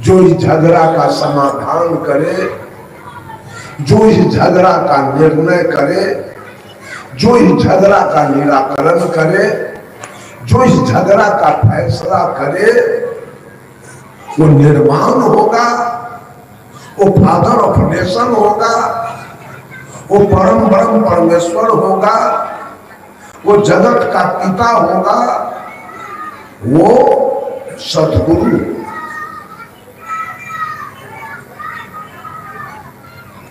जो इस झगड़ा का समाधान करे, जो इस झगड़ा का निर्णय करे, जो इस झगड़ा का निराकरण करे, जो इस झगड़ा का फैसला करे, वो निर्माण होगा, वो फादर ऑफ नेशन होगा, वो परम ब्रह्म परमेश्वर होगा, वो जगत का पिता होगा, वो सद्गुरु।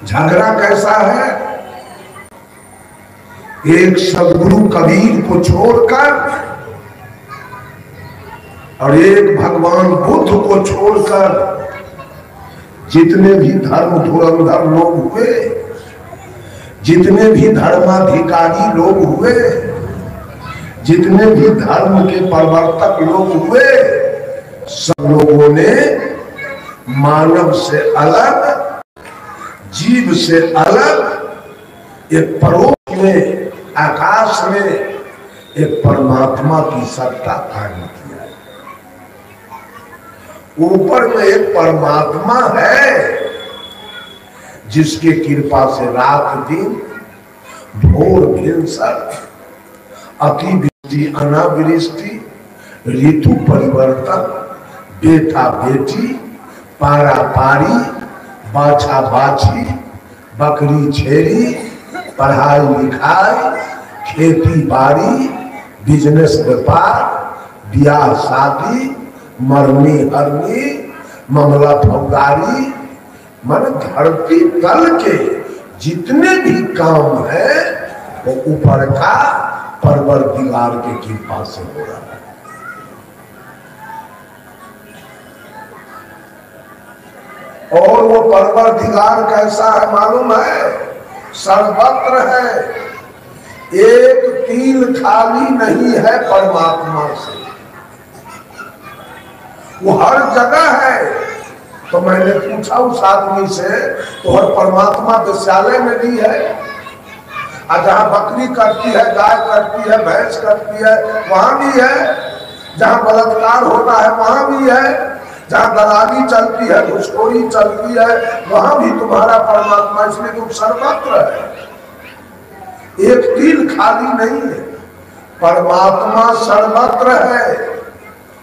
झगड़ा कैसा है? एक सद्गुरु कबीर को छोड़कर और एक भगवान बुद्ध को छोड़कर जितने भी धर्म धुरंधर लोग हुए, जितने भी धर्माधिकारी लोग हुए, जितने भी धर्म के प्रवर्तक लोग हुए, सब लोगों ने मानव से अलग, जीव से अलग एक परोक्ष में, आकाश में एक परमात्मा की सत्ता कायम किया है। ऊपर में एक परमात्मा है जिसके कृपा से रात दिन, भोर भिनसर, अतिवृष्टि अनावृष्टि, ऋतु परिवर्तन, बेटा बेटी, पारा पारी, बाछा बाछी, बकरी छेरी, पढ़ाई लिखाई, खेती बाड़ी, बिजनेस व्यापार, ब्याह शादी, मरनी हरनी, मामला फौगारी, मन धरती तल के जितने भी काम है वो ऊपर का परवरदिगार के कृपा से हो रहा है। और वो परवरदिगार कैसा है मालूम है? सर्वत्र है, एक तिल खाली नहीं है परमात्मा से, वो हर जगह है। तो मैंने पूछा उस आदमी से, तो हर परमात्मा विद्यालय में भी है, और जहां बकरी करती है, गाय करती है, भैंस करती है, वहां भी है, जहां बलात्कार होता है वहां भी है, जहां दलाली चलती है, घुसखोरी चलती है, वहां भी तुम्हारा परमात्मा, इसलिए तुम सर्वत्र है, एक तिल खाली नहीं है। परमात्मा सर्वत्र है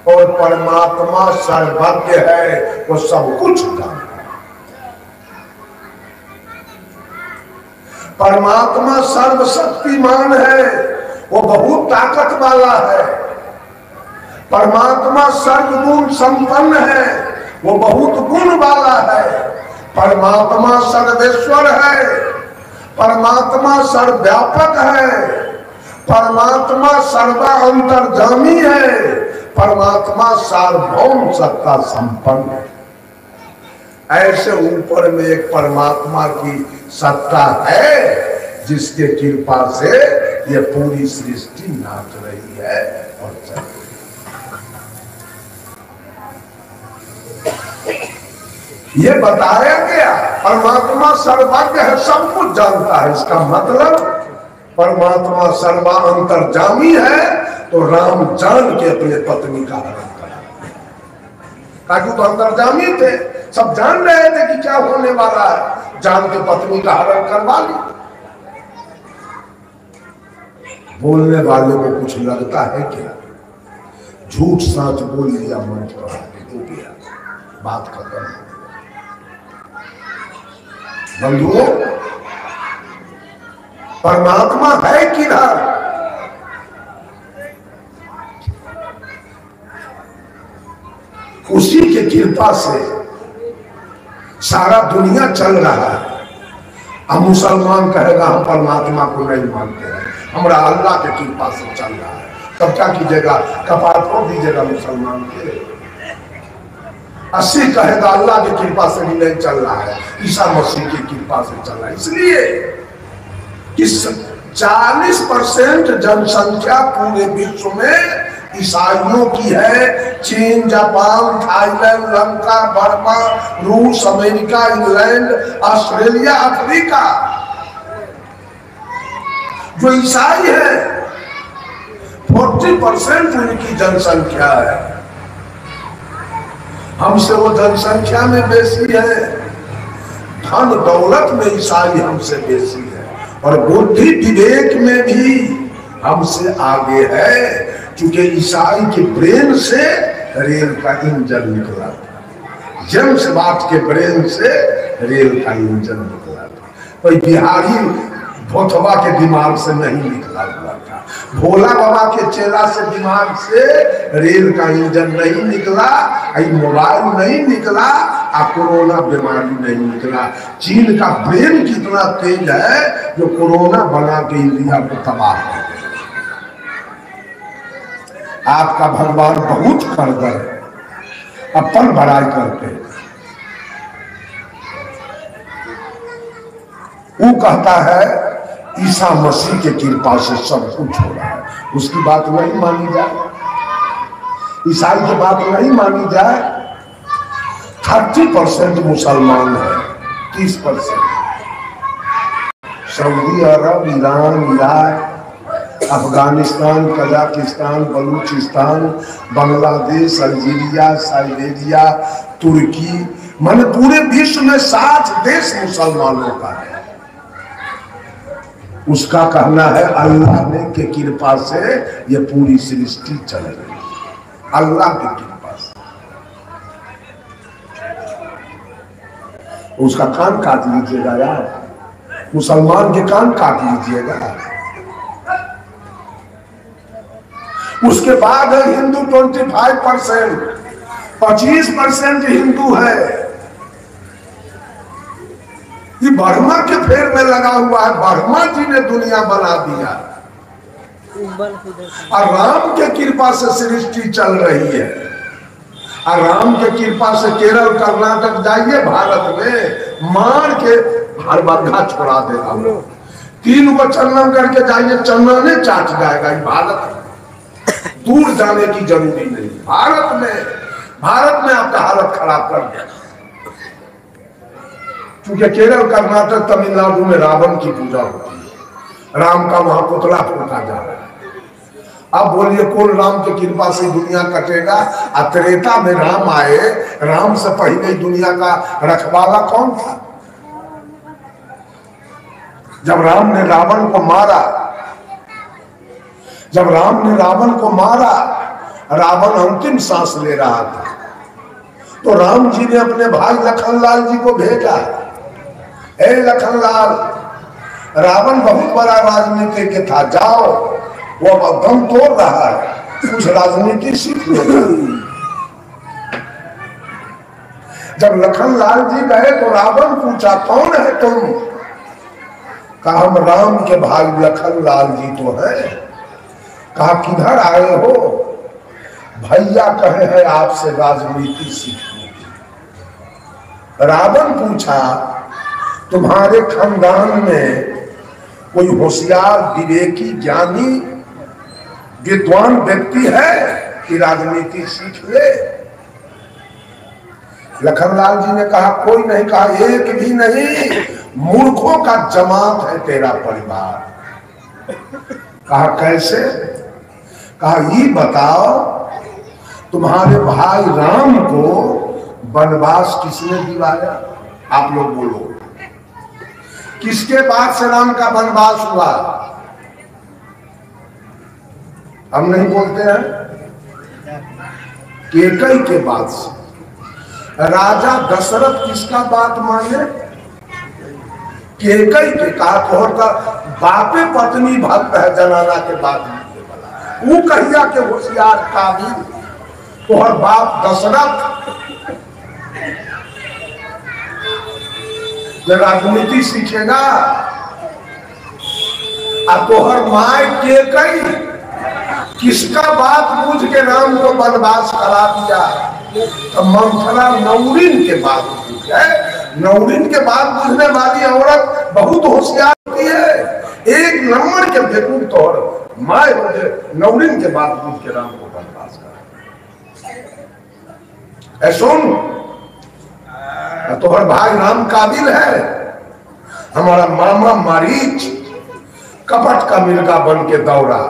और परमात्मा सर्वज्ञ है, वो सब कुछ जानता है। परमात्मा सर्वशक्तिमान है, वो बहुत ताकत वाला है। परमात्मा सर्वगुण संपन्न है, वो बहुत गुण वाला है। परमात्मा सर्वेश्वर है, परमात्मा सर्वव्यापक है, परमात्मा सर्वा अंतर्यामी है, परमात्मा सार्वभौम सत्ता संपन्न है। ऐसे ऊपर में एक परमात्मा की सत्ता है जिसके कृपा से ये पूरी सृष्टि नाच रही है और चल रही है। ये बताया गया परमात्मा सर्वज्ञ है, सब कुछ जानता है। इसका मतलब परमात्मा सर्वा अंतर्यामी है, तो राम जान के अपने पत्नी का हरण करा। काटू तो अंतर्यामी थे, सब जान रहे थे कि क्या होने वाला है, जान के पत्नी का हरण करवा ली। बोलने वाले को कुछ लगता है क्या? झूठ सच बोल लिया, मंच पर हो गया, बात खत्म। बंधुओं, परमात्मा है किधर? उसी के कृपा से सारा दुनिया चल रहा है। अब मुसलमान कहेगा हम परमात्मा को नहीं मानते हैं, हमारा अल्लाह के कृपा से चल रहा है। तब क्या कीजिएगा? कपार फोड़ दीजिएगा मुसलमान के। 80 कहेगा अल्लाह की कृपा से भी नहीं चल रहा है, ईसा मसीह की कृपा से चल रहा है। इसलिए कि 40% जनसंख्या पूरे विश्व में ईसाइयों की है। चीन, जापान, थाईलैंड, लंका, बर्मा, रूस, अमेरिका, इंग्लैंड, ऑस्ट्रेलिया, अफ्रीका, जो ईसाई है 40% उनकी जनसंख्या है। हमसे वो जनसंख्या में बेसी है, धन दौलत में ईसाई हमसे बेसी है, और बुद्धि विवेक में भी हमसे आगे है, क्योंकि ईसाई के ब्रेन से रेल का इंजन निकला था, जेम्स वाट के ब्रेन से रेल का इंजन निकला था, कोई बिहारी भोथवा के दिमाग से नहीं निकला हुआ था, भोला बाबा के चेला से दिमाग से रेल का इंजन नहीं निकला, मोबाइल नहीं निकला, कोरोना बीमारी नहीं निकला। चीन का ब्रेन कितना तेज है जो कोरोना बना के इंडिया को तबाह कर दिया। आपका भगवान बहुत करगर है, अपन बड़ाई करते हैं। वो कहता है ईसा मसीह के कृपा से सब कुछ हो रहा है, उसकी बात नहीं मानी जाए, ईसाई की बात नहीं मानी जाए। 30% मुसलमान है, 30% Saudi Arab, Iran, Iraq, Afghanistan, Kazakhstan, Balochistan, Bangladesh, Algeria, Siberia, तुर्की, माने पूरे विश्व में 60 देश मुसलमानों का है। उसका कहना है अल्लाह ने के कृपा से ये पूरी सृष्टि चल रही है, अल्लाह की कृपा से। उसका कान काट लीजिएगा यार, मुसलमान के कान काट लीजिएगा। उसके बाद है हिंदू 25%, 25% हिंदू है। ये बर्मा के फेर में लगा हुआ है, बर्मा जी ने दुनिया बना दिया, और राम के कृपा से सृष्टि चल रही है। और राम के कृपा से केरल, कर्नाटक जाइए भारत में, मार के हर बरखा छोड़ा देगा। 3 गो चंदन करके जाइए, चंदने चाट जाएगा। भारत दूर जाने की जरूरी नहीं, भारत में आपका हालत खराब कर दिया, क्योंकि केरल, कर्नाटक, तमिलनाडु में रावण की पूजा होती है, राम का वहां पुतला फूका जा रहा है। अब बोलिए कौन राम की कृपा से दुनिया कटेगा? त्रेता में राम आए, राम से पहले दुनिया का रखवाला कौन था? जब राम ने रावण को मारा, रावण अंतिम सांस ले रहा था, तो राम जी ने अपने भाई लखनलाल जी को भेजा, ए लखनलाल, रावण बहुत बड़ा राजनीति था, जाओ, वो अब दम तोड़ रहा है, कुछ राजनीति सीख लो। जब लखनलाल जी गए तो रावण पूछा कौन है तुम? कहा हम राम के भाई लखनलाल जी तो है। कहा किधर आए हो? भैया कहे हैं आपसे राजनीति सीखने की। रावण पूछा तुम्हारे खानदान में कोई होशियार, विवेकी, ज्ञानी, विद्वान व्यक्ति है कि राजनीति सीख ले? लखनलाल जी ने कहा कोई नहीं। कहा एक भी नहीं, मूर्खों का जमात है तेरा परिवार। कहा कैसे? कहा ये बताओ तुम्हारे भाई राम को वनवास किसने दिलाया? आप लोग बोलो, किसके बाद से राम का वनवास हुआ? हम नहीं बोलते हैं, केकई के बाद से। राजा दशरथ किसका बात माने? केकई के। कहा तोहर का बापे पत्नी भक्त है, जनाना के बाद वो कहिया के होशियार काबिल, तोहर बाप दशरथ राजनीति सीखेगा, और तोहर माय केकई किसका बात पूछ के राम को वनवास करा दिया? तो मंथरा नौरीन के बात पूछे। नौरीन के बात पूछने वाली औरत बहुत होशियार होती है, एक नंबर के बेवकूफ तोहर माय मुझे नौरीन के बात पूछ के राम को वनवास करा। सुन, तोहर भाई राम काबिल है, हमारा मामा मारीच कपट का मिर्गा बन के दौड़ा,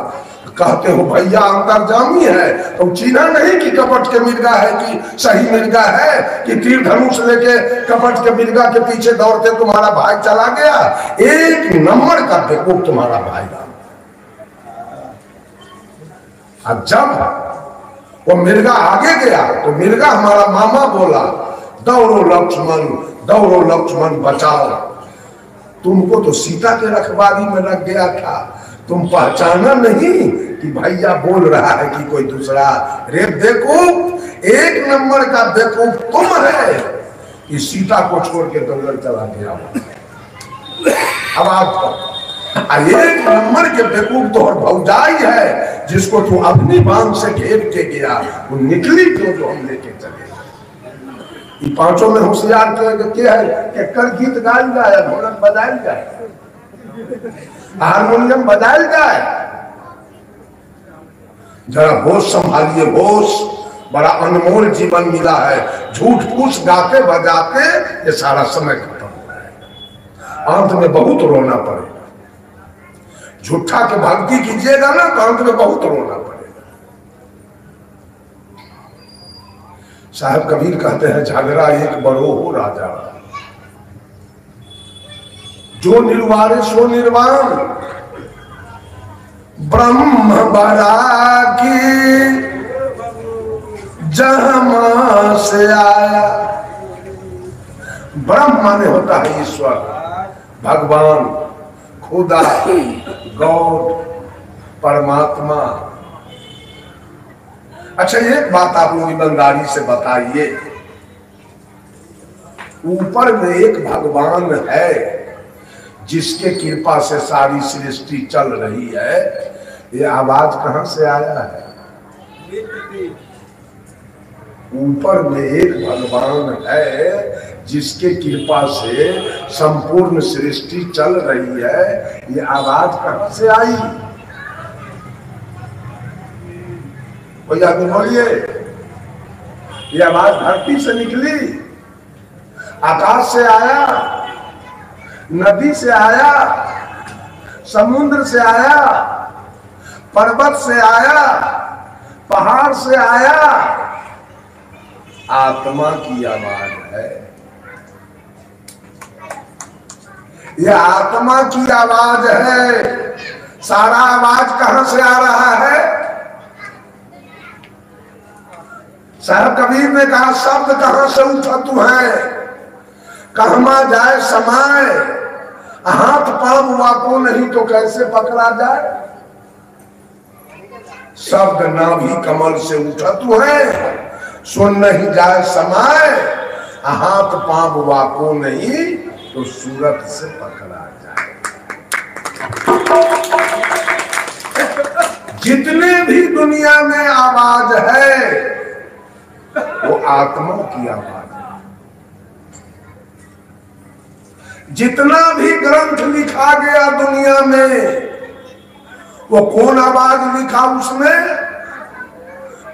कहते हो भैया अंतर्जामी है, तो चीना नहीं कि कपट के मिर्गा है कि सही मिर्गा है, कि तीर धनुष लेके कपट के मिर्गा के पीछे दौड़ते तुम्हारा भाई चला गया। एक नंबर का बेवकूफ तुम्हारा भाई था। अब जब वो मिर्गा आगे गया तो मिर्गा हमारा मामा बोला, दौड़ो लक्ष्मण बचाओ। तुमको तो सीता के रखवारी में लग गया था, तुम पहचाना नहीं कि भैया बोल रहा है कि कोई दूसरा। रे बेवकूफ, एक नंबर का बेवकूफ तुम है कि सीता को छोड़ के दौड़ चला गया। अब आप एक नंबर के बेवकूफ तो भौजाई है जिसको तू अपनी बांध से घेर के गया, वो निकली क्यों जो हम लेके चले। ये पांचों में होशियार क्या है कि कर गीत गायल जाए, ढोलक बजायल जाए, हारमोनियम बजायल जाए। जरा होश संभालिए, होश बड़ा अनमोल जीवन मिला है। झूठ फूस गाते बजाते ये सारा समय खत्म हो रहा है, अंत में बहुत रोना पड़ेगा। झूठा के भक्ति कीजिएगा ना तो अंत में बहुत रोना पड़ेगा। साहब कबीर कहते हैं झगड़ा एक बड़ो हो राजा, जो निर्वारे सो निर्वाण। ब्रह्म बराकी जहां से आया। ब्रह्म माने होता है ईश्वर, भगवान, खुदा, गॉड, परमात्मा। अच्छा एक बात आप लोग ईमानदारी से बताइए, ऊपर में एक भगवान है जिसके कृपा से सारी सृष्टि चल रही है, ये आवाज कहां से आया है? ऊपर में एक भगवान है जिसके कृपा से संपूर्ण सृष्टि चल रही है, ये आवाज कहां से आई? कोई आदमी बोलिए, ये आवाज धरती से निकली, आकाश से आया, नदी से आया, समुद्र से आया, पर्वत से आया, पहाड़ से आया? आत्मा की आवाज है, यह आत्मा की आवाज है। सारा आवाज कहां से आ रहा है? साहब कबीर ने कहा शब्द कहां से उठत है, कहमा जाए समाए, हाथ पांव वाको नहीं तो कैसे पकड़ा जाए। शब्द नाभि कमल से उठत है, सुन नहीं जाए समाए, हाथ पांव वाको नहीं तो सूरत से पकड़ा जाए। जितने भी दुनिया में आवाज है वो आत्मा की आवाज है। जितना भी ग्रंथ लिखा गया दुनिया में, वो कौन आवाज लिखा उसमें?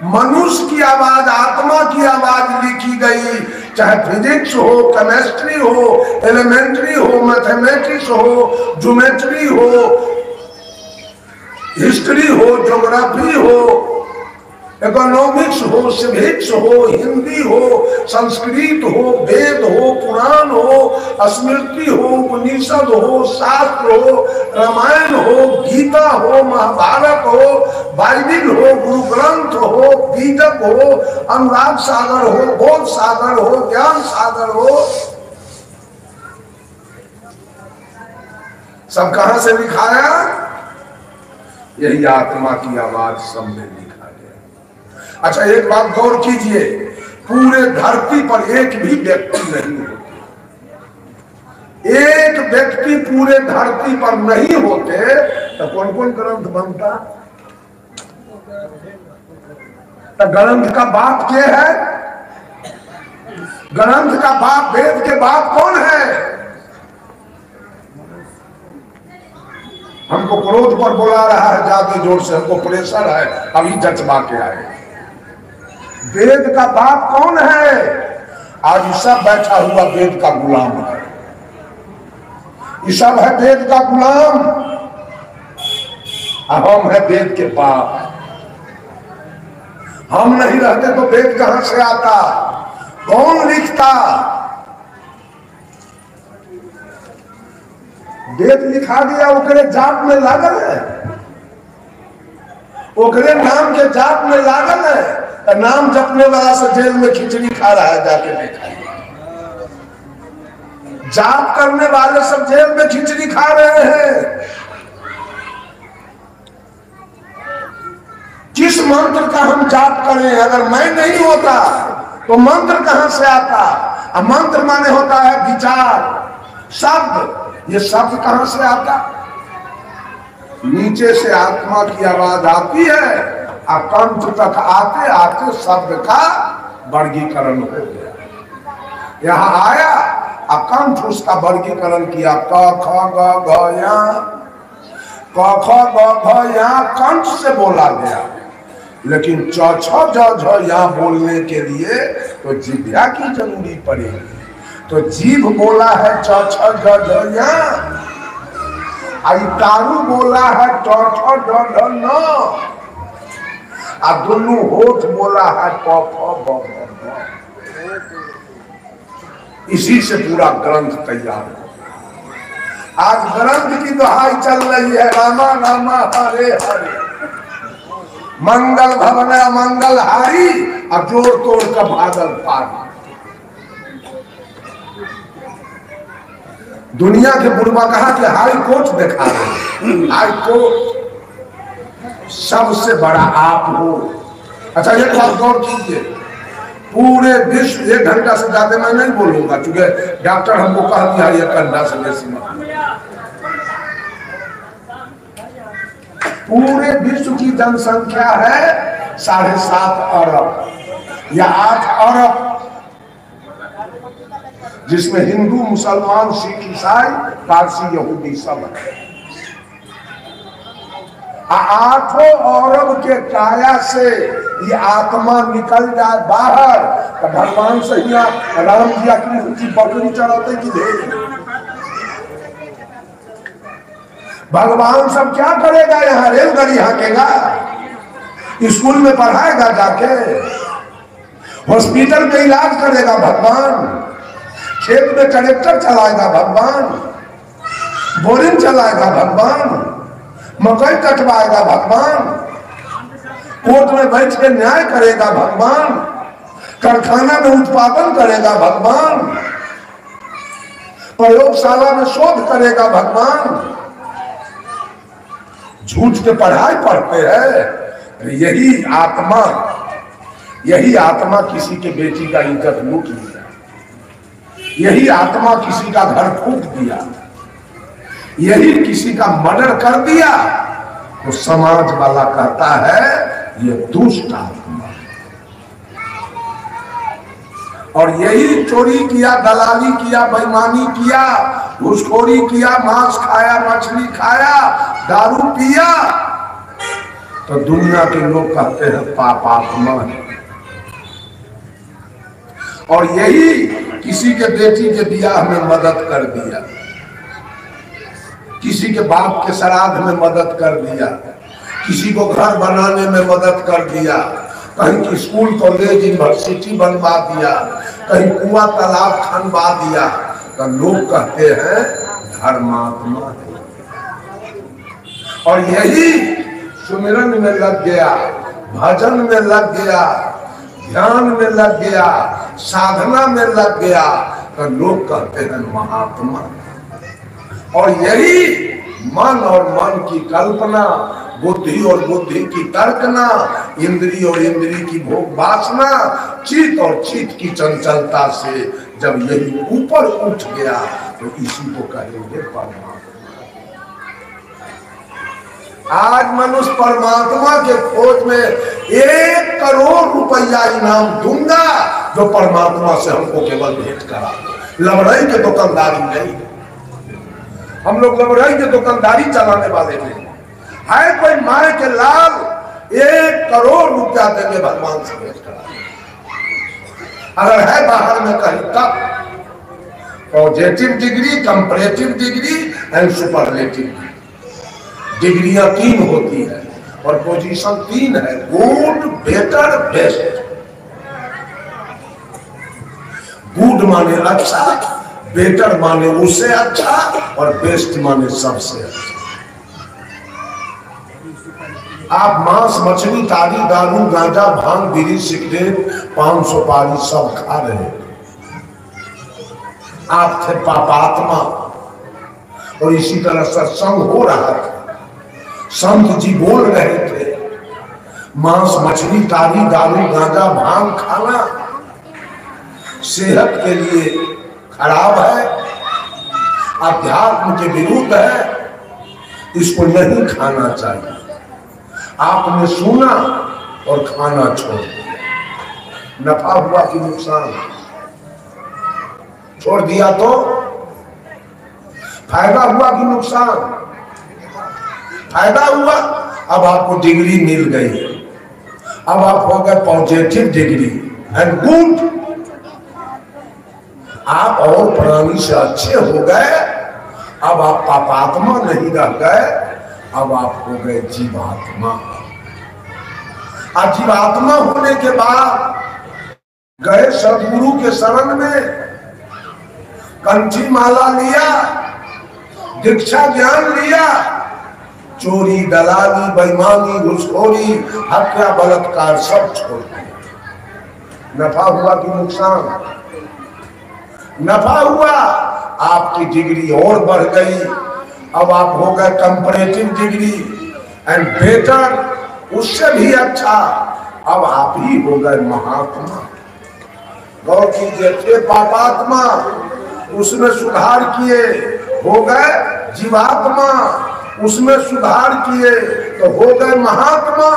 मनुष्य की आवाज, आत्मा की आवाज लिखी गई। चाहे फिजिक्स हो, केमिस्ट्री हो, एलिमेंट्री हो, मैथमेटिक्स हो, ज्योमेट्री हो, हिस्ट्री हो, ज्योग्राफी हो, इकोनॉमिक्स हो, सिविक्स हो, हिंदी हो, संस्कृत हो, वेद हो, पुराण हो, स्मृति हो, उपनिषद हो, शास्त्र हो, रामायण हो, गीता हो, महाभारत हो, बाइबिल हो, गुरु ग्रंथ हो, बीजक हो, अनुराग सागर हो, बोध सागर हो, ज्ञान सागर हो, सब कहां से लिखाया? यही आत्मा की आवाज सब में लिखा गया। अच्छा एक बात गौर कीजिए, पूरे धरती पर एक भी व्यक्ति नहीं होते, एक व्यक्ति पूरे धरती पर नहीं होते तो कौन कौन ग्रंथ बनता? तो ग्रंथ का बाप क्या है? ग्रंथ का बाप, वेद के बाप कौन है? हमको क्रोध पर बुला रहा है ज्यादा जोर से, हमको प्रेशर है, अभी जज्बा के आए। वेद का बाप कौन है? आज सब बैठा हुआ वेद का गुलाम है, ये सब है वेद का गुलाम। हम है वेद के पाप। हम नहीं रहते तो वेद कहां से आता? कौन लिखता? वेद लिखा गया ओकरे जाप में लागल है, ओकरे नाम के जाप में लागल है। तो नाम जपने वाला से जेल में खिचड़ी खा रहा है, जाके देखा। जाप करने वाले सब जेल में खिचड़ी खा रहे हैं। किस मंत्र का हम जाप करें? अगर मैं नहीं होता तो मंत्र कहां से आता? अब मंत्र माने होता है विचार, शब्द। ये शब्द कहां से आता? नीचे से आत्मा की आवाज आती है और कंठ तक आते आते शब्द का वर्गीकरण हो गया। यहां आया और कंठ उसका वर्गीकरण किया। क ख ग घ या, क ख ग घ या कंठ से बोला गया, लेकिन च छ ज झ या बोलने के लिए तो जिह्वा की जरूरी पड़ेगी। तो जीभ बोला है च छ ज झ या, तारू बोला है ट ठ ड ढ न, और दोनों होठ बोला है प फ ब भ भ। इसी से पूरा ग्रंथ तैयार हो। आज ग्रंथ की दुहाई चल रही है, रामा रामा हरे हरे, मंगल भवन मंगल हारी, और जोड़ तोड़ का भागल पारी। दुनिया के बुढ़वा कहा कि हाई कोर्ट दिखा रहे, हाई कोर्ट सबसे बड़ा आप हो। अच्छा एक बात गौर कीजिए, पूरे विश्व 1 घंटा से ज्यादा मैं नहीं बोलूंगा, क्योंकि डॉक्टर हमको कह दिया 1 घंटा से बेसी मत। पूरे विश्व की जनसंख्या है 7.5 अरब या 8 अरब, जिसमें हिंदू, मुसलमान, सिख, ईसाई, पारसी, यहूदी सब है। 8 अरब के काया से ये आत्मा निकल जाए बाहर, तो भगवान से ही राम जी कृष्ण जी बकरी चढ़ाते कि भेड़? भगवान सब क्या करेगा? यहाँ रेलगाड़ी हाँकेगा, स्कूल में पढ़ाएगा, जाके हॉस्पिटल में इलाज करेगा भगवान, खेत में ट्रैक्टर चलाएगा भगवान, बोरिंग चलाएगा भगवान, मकई कटवाएगा भगवान, कोर्ट में बैठ के न्याय करेगा भगवान, कारखाना में उत्पादन करेगा भगवान, प्रयोगशाला में शोध करेगा भगवान। झूठ के पढ़ाई पढ़ते हैं। यही आत्मा किसी के बेटी का इज्जत लूट लिया, यही आत्मा किसी का घर फूक दिया, यही किसी का मर्डर कर दिया, तो समाज वाला कहता है ये दुष्ट आत्मा। और यही चोरी किया, दलाली किया, बेईमानी किया, घूसखोरी किया, मांस खाया, मछली खाया, दारू पिया, तो दुनिया के लोग कहते हैं पापात्मा है। और यही किसी के बेटी के ब्याह में मदद कर दिया, किसी के बाप के श्राद्ध में मदद कर दिया, किसी को घर बनाने में मदद कर दिया, कहीं की स्कूल कॉलेज यूनिवर्सिटी बनवा दिया, कहीं कुआं तालाब खनवा दिया, तो लोग कहते हैं धर्मात्मा है। और यही सुमिरन में लग गया, भजन में लग गया, ध्यान में लग गया, साधना में लग गया, तो लोग कहते हैं महात्मा। और यही मन और मन की कल्पना, बुद्धि और बुद्धि की तर्कना, इंद्री और इंद्री की भोग वासना, चित्त और चित्त की चंचलता से जब यही ऊपर उठ गया, तो इसी को कहेंगे परमात्मा। आज मनुष्य परमात्मा के खोज में 1 करोड़ रुपया इनाम दूंगा जो परमात्मा से हमको केवल भेंट करा। लबड़ई के दुकानदारी नहीं, हम लोग लबड़ई के दुकानदारी चलाने वाले नहीं है। कोई माए के लाल 1 करोड़ रुपया देंगे भगवान से भेंट करा। अगर है बाहर में कहीं तब positive degree, comparative degree and superlative degree, डिग्रियां 3 होती है और पोजीशन 3 है, गुड, बेटर, बेस्ट। गुड माने अच्छा, बेटर माने उससे अच्छा और बेस्ट माने सबसे अच्छा। आप मांस, मछली, ताड़ी, दारू, गांजा, भांग, बीड़ी, सिगरेट, पान, सुपारी सब खा रहे थे। आप थे पापात्मा और इसी तरह सत्संग हो रहा था। संत जी बोल रहे थे मांस, मछली, ताड़ी, दारू, गांजा, भांग खाना सेहत के लिए खराब है, अध्यात्म के विरुद्ध है, इसको नहीं खाना चाहिए। आपने सुना और खाना छोड़ दिया, नफा हुआ कि नुकसान? छोड़ दिया तो फायदा हुआ कि नुकसान? फायदा हुआ। अब आपको डिग्री मिल गई, अब आप हो गए पॉजिटिव डिग्री एंड गुड। आप और प्राणी से अच्छे हो गए। अब आप पापात्मा नहीं रह गए, अब आप हो गए जीवात्मा। और जीवात्मा होने के बाद गए सदगुरु के शरण में, कंठी माला लिया, दीक्षा ज्ञान लिया, चोरी, दलाली, बेईमानी, घुसखोरी, हत्या, बलात्कार सब छोड़ दिया। नफा हुआ कि नुकसान? नफा हुआ। आपकी डिग्री और बढ़ गई। अब आप हो गए कंपैरेटिव डिग्री एंड बेटर, उससे भी अच्छा। अब आप ही हो गए महात्मा। गौर कीजिए, थे पापात्मा, उसमें सुधार किए, हो गए जीवात्मा, उसमें सुधार किए तो हो गए महात्मा।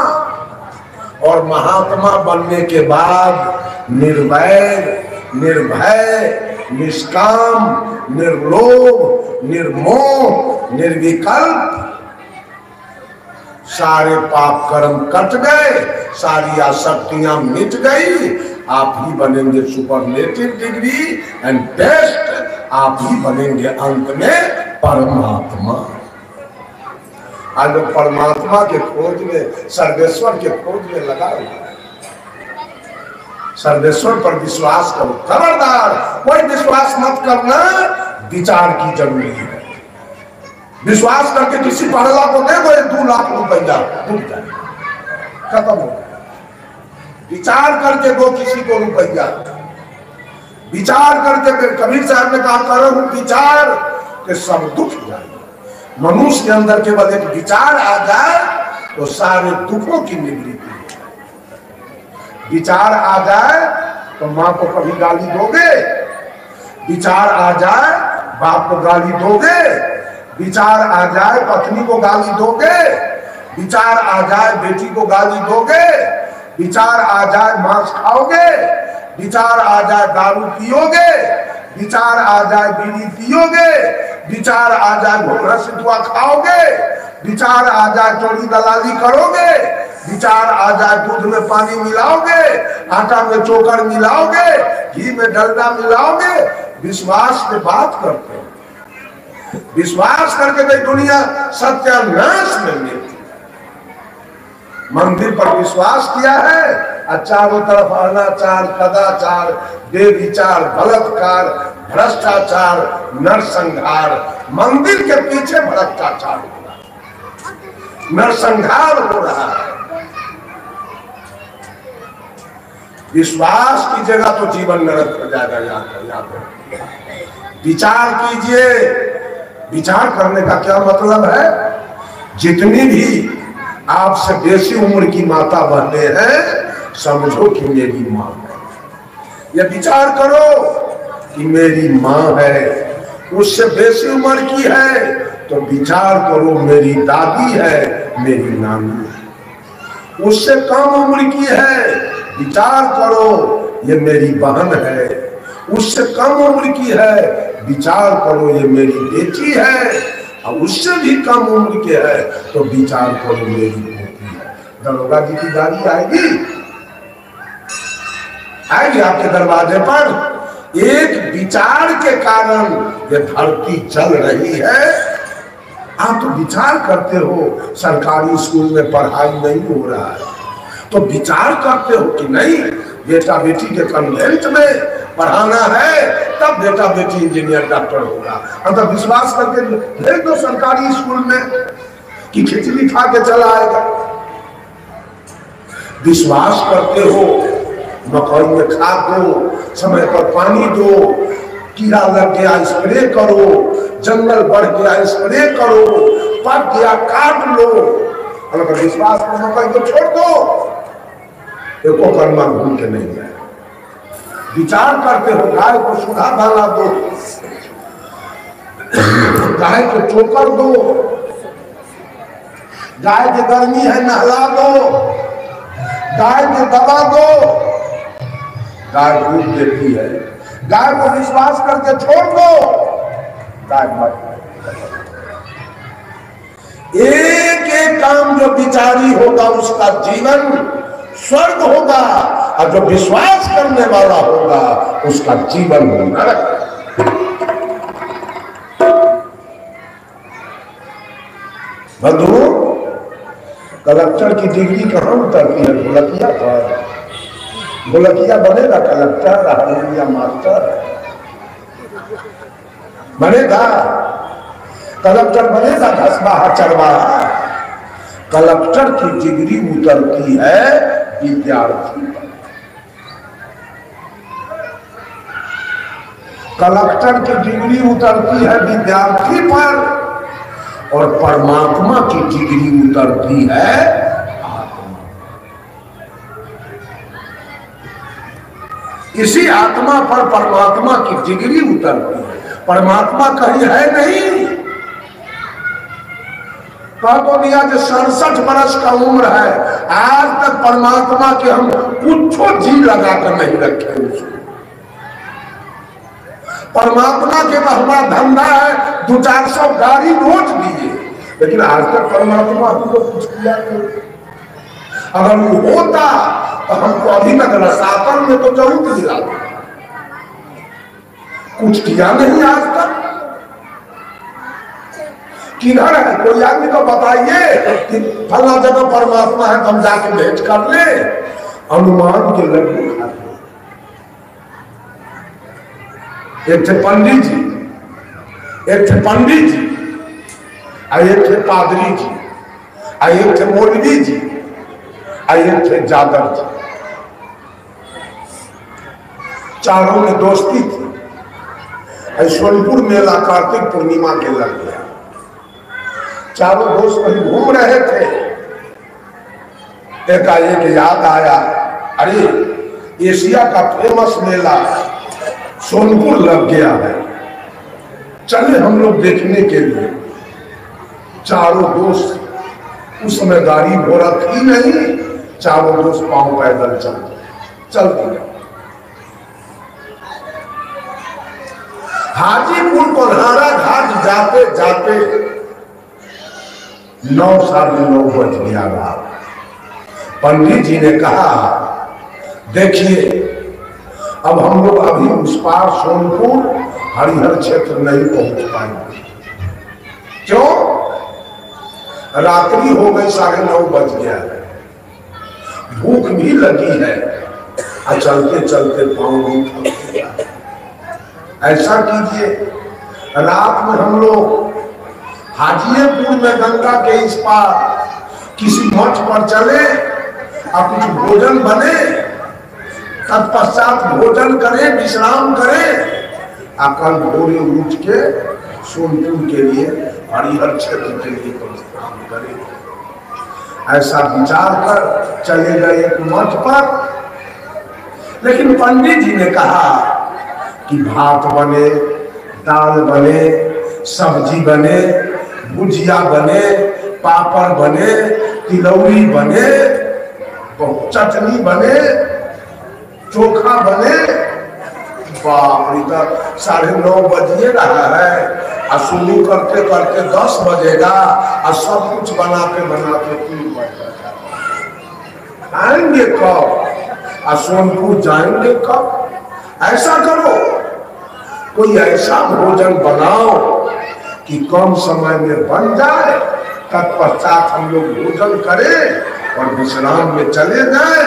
और महात्मा बनने के बाद निर्वैर, निर्भय, निष्काम, निर्लोभ, निर्मोह, निर्विकल्प, सारे पाप कर्म कट गए, सारी आसक्तियां मिट गई। आप ही बनेंगे सुपरलेटिव डिग्री एंड बेस्ट। आप ही बनेंगे अंत में परमात्मा। आज लोग परमात्मा के खोज में, सर्वेश्वर के खोज में लगा हुआ है। सर्वेश्वर पर विश्वास करो, खबरदार कोई विश्वास मत करना, विचार की जरूरी है। विश्वास करके किसी पढ़ला को दे दो 2 लाख रुपया, डूब जाए, खत्म हो गया। विचार करके दो किसी को रुपया, विचार करके। कबीर साहब ने कहा करो विचार के सब दुख जाए। मनुष्य के अंदर केवल एक विचार आ जाए तो सारे दुखों की निवृत्ति। विचार आ जाए तो माँ को कभी गाली दोगे? विचार आ जाए बाप को गाली दोगे? विचार आ जाए पत्नी को गाली दोगे? विचार आ जाए बेटी को गाली दोगे? विचार आ जाए मांस खाओगे? विचार आ जाए दारू पियोगे? विचार आ जाए बीड़ी पियोगे? विचार आ जाए घोड़ा सिद्धुआ खाओगे? विचार आ जाए चोरी दलाली करोगे? विचार आ जाए दूध में पानी मिलाओगे, आटा में चोकर मिलाओगे, घी में डलडा मिलाओगे? विश्वास पे बात करते हैं। विश्वास करके भाई दुनिया सत्यानाश में मिलती। मंदिर पर विश्वास किया है और चारों तरफ अनाचार, कदाचार, बेविचार, बलात्कार, भ्रष्टाचार, नरसंहार। मंदिर के पीछे भ्रष्टाचार हो रहा है, नरसंहार हो रहा है। विश्वास की जगह तो जीवन नरक हो जाएगा। याद विचार कीजिए। विचार करने का क्या मतलब है? जितनी भी आपसे बेसी उम्र की माता बहने हैं, समझो कि मेरी माँ है। ये विचार करो कि मेरी माँ है। उससे बेसी उम्र की है तो विचार करो मेरी दादी है, मेरी नानी है। उससे कम उम्र की है, विचार करो ये मेरी बहन है। उससे कम उम्र की है, विचार करो ये मेरी बेटी है। और उससे भी कम उम्र के है तो विचार करो मेरी बेटी है। दरोगा जी की गाड़ी आएगी, आएगी आपके दरवाजे पर। एक विचार के कारण ये धरती चल रही है। आप तो विचार करते हो सरकारी स्कूल में पढ़ाई नहीं हो रहा है, तो विचार करते हो कि नहीं बेटा बेटी के कन्वेंट में पढ़ाना है, तब बेटा बेटी इंजीनियर डॉक्टर होगा। तो विश्वास करके भेज दो सरकारी स्कूल में कि खिचड़ी खा के चला आएगा। विश्वास करते हो मकई में खाद दो, समय पर पानी दो, कीड़ा लग गया स्प्रे करो, जंगल बढ़ गया स्प्रे करो, पक गया काट लो। अगर विश्वास कर मकई को छोड़ दो, एको कर्मा भूल के नहीं जाए। विचार करते हो गाय को सुधा दाना दो, गाय को चोकर दो, गाय की गर्मी है नहला दो, गाय को दबा दो, गाय दूध देती है, गाय को विश्वास करके छोड़ दो, गाय मर। एक एक काम जो विचारी होगा उसका जीवन स्वर्ग होगा, और जो विश्वास करने वाला होगा उसका जीवन नरक। बंधु, कलेक्टर की डिग्री कहां उतरती है? ढोलकिया पर। ढोलकिया बनेगा कलेक्टर, हारमोनिया मास्टर बनेगा, कलेक्टर बनेगा घसबाहा चरवाहा। कलेक्टर की डिग्री उतरती है विद्यार्थी पर। कलेक्टर की डिग्री उतरती है विद्यार्थी पर, और परमात्मा की डिग्री उतरती है आत्मा। इसी आत्मा पर परमात्मा की डिग्री उतरती है। परमात्मा कहीं है नहीं। कह तो दिया जो 67 वर्ष का उम्र है, आज तक परमात्मा के हम कुछ जी लगा कर नहीं रखे उसको। परमात्मा के तो हमारा धंधा है 200-400 गाड़ी रोज दिए, लेकिन आज तक परमात्मा हमको कुछ किया नहीं। अगर वो होता तो हमको अभी तक रसातन में तो जरूर दिलाता, कुछ किया नहीं आज तक। किधर है? कोई आदमी को बताइए कि फला जगह परमात्मा है, हम जाके भेंट कर ले। हनुमान के लड्डू खाते। एक थे पंडित जी, एक थे पंडित जी, एक थे पादरी जी, एक थे मौलवी जी, एक थे जादव जी। चारों में दोस्ती थी। सोनपुर मेला कार्तिक पूर्णिमा के लग गया। चारों दोस्त कहीं घूम रहे थे, एकाएक याद आया, अरे एशिया का फेमस मेला सोनपुर लग गया है, चले हम लोग देखने के लिए। चारों दोस्त, उस समय गाड़ी घोड़ा थी नहीं, चारों दोस्त पांव पैदल चल दिया। हाजीपुर कोल्हारा घाट जाते जाते 9:30 बज गया रात। पंडित जी ने कहा, देखिए अब हम लोग अभी उस पार सोनपुर हरिहर क्षेत्र नहीं पहुंच पाएंगे। क्यों? रात्रि हो गई, 9:30 बज गया है, भूख भी लगी है, और चलते चलते पांव भी थक गया। ऐसा कीजिए, रात में हम लोग हाजीपुर में गंगा के इस पार किसी मठ पर चले, और कुछ भोजन बने, तत्पश्चात भोजन करें, विश्राम करें, कल भोरे उठ के सोनपुर के लिए, हरिहर क्षेत्र के लिए प्रस्थान करें। ऐसा विचार कर चले गए एक मठ पर। लेकिन पंडित जी ने कहा कि भात बने, दाल बने, सब्जी बने, भुजिया बने, पापड़ बने, तिलौरी बने, चटनी बने, चोखा बने। बाप रे, 9:30 बजे रहा है, और शुरू करते करते 10 बजेगा, और सब कुछ बनाते बनाते 3 बज जाएगा। आएंगे कब? और सोनपुर जाएंगे कब? ऐसा करो, कोई ऐसा भोजन बनाओ कि कम समय में बन जाए, तत्पश्चात हम लोग भोजन करें और विश्राम में चले जाएं,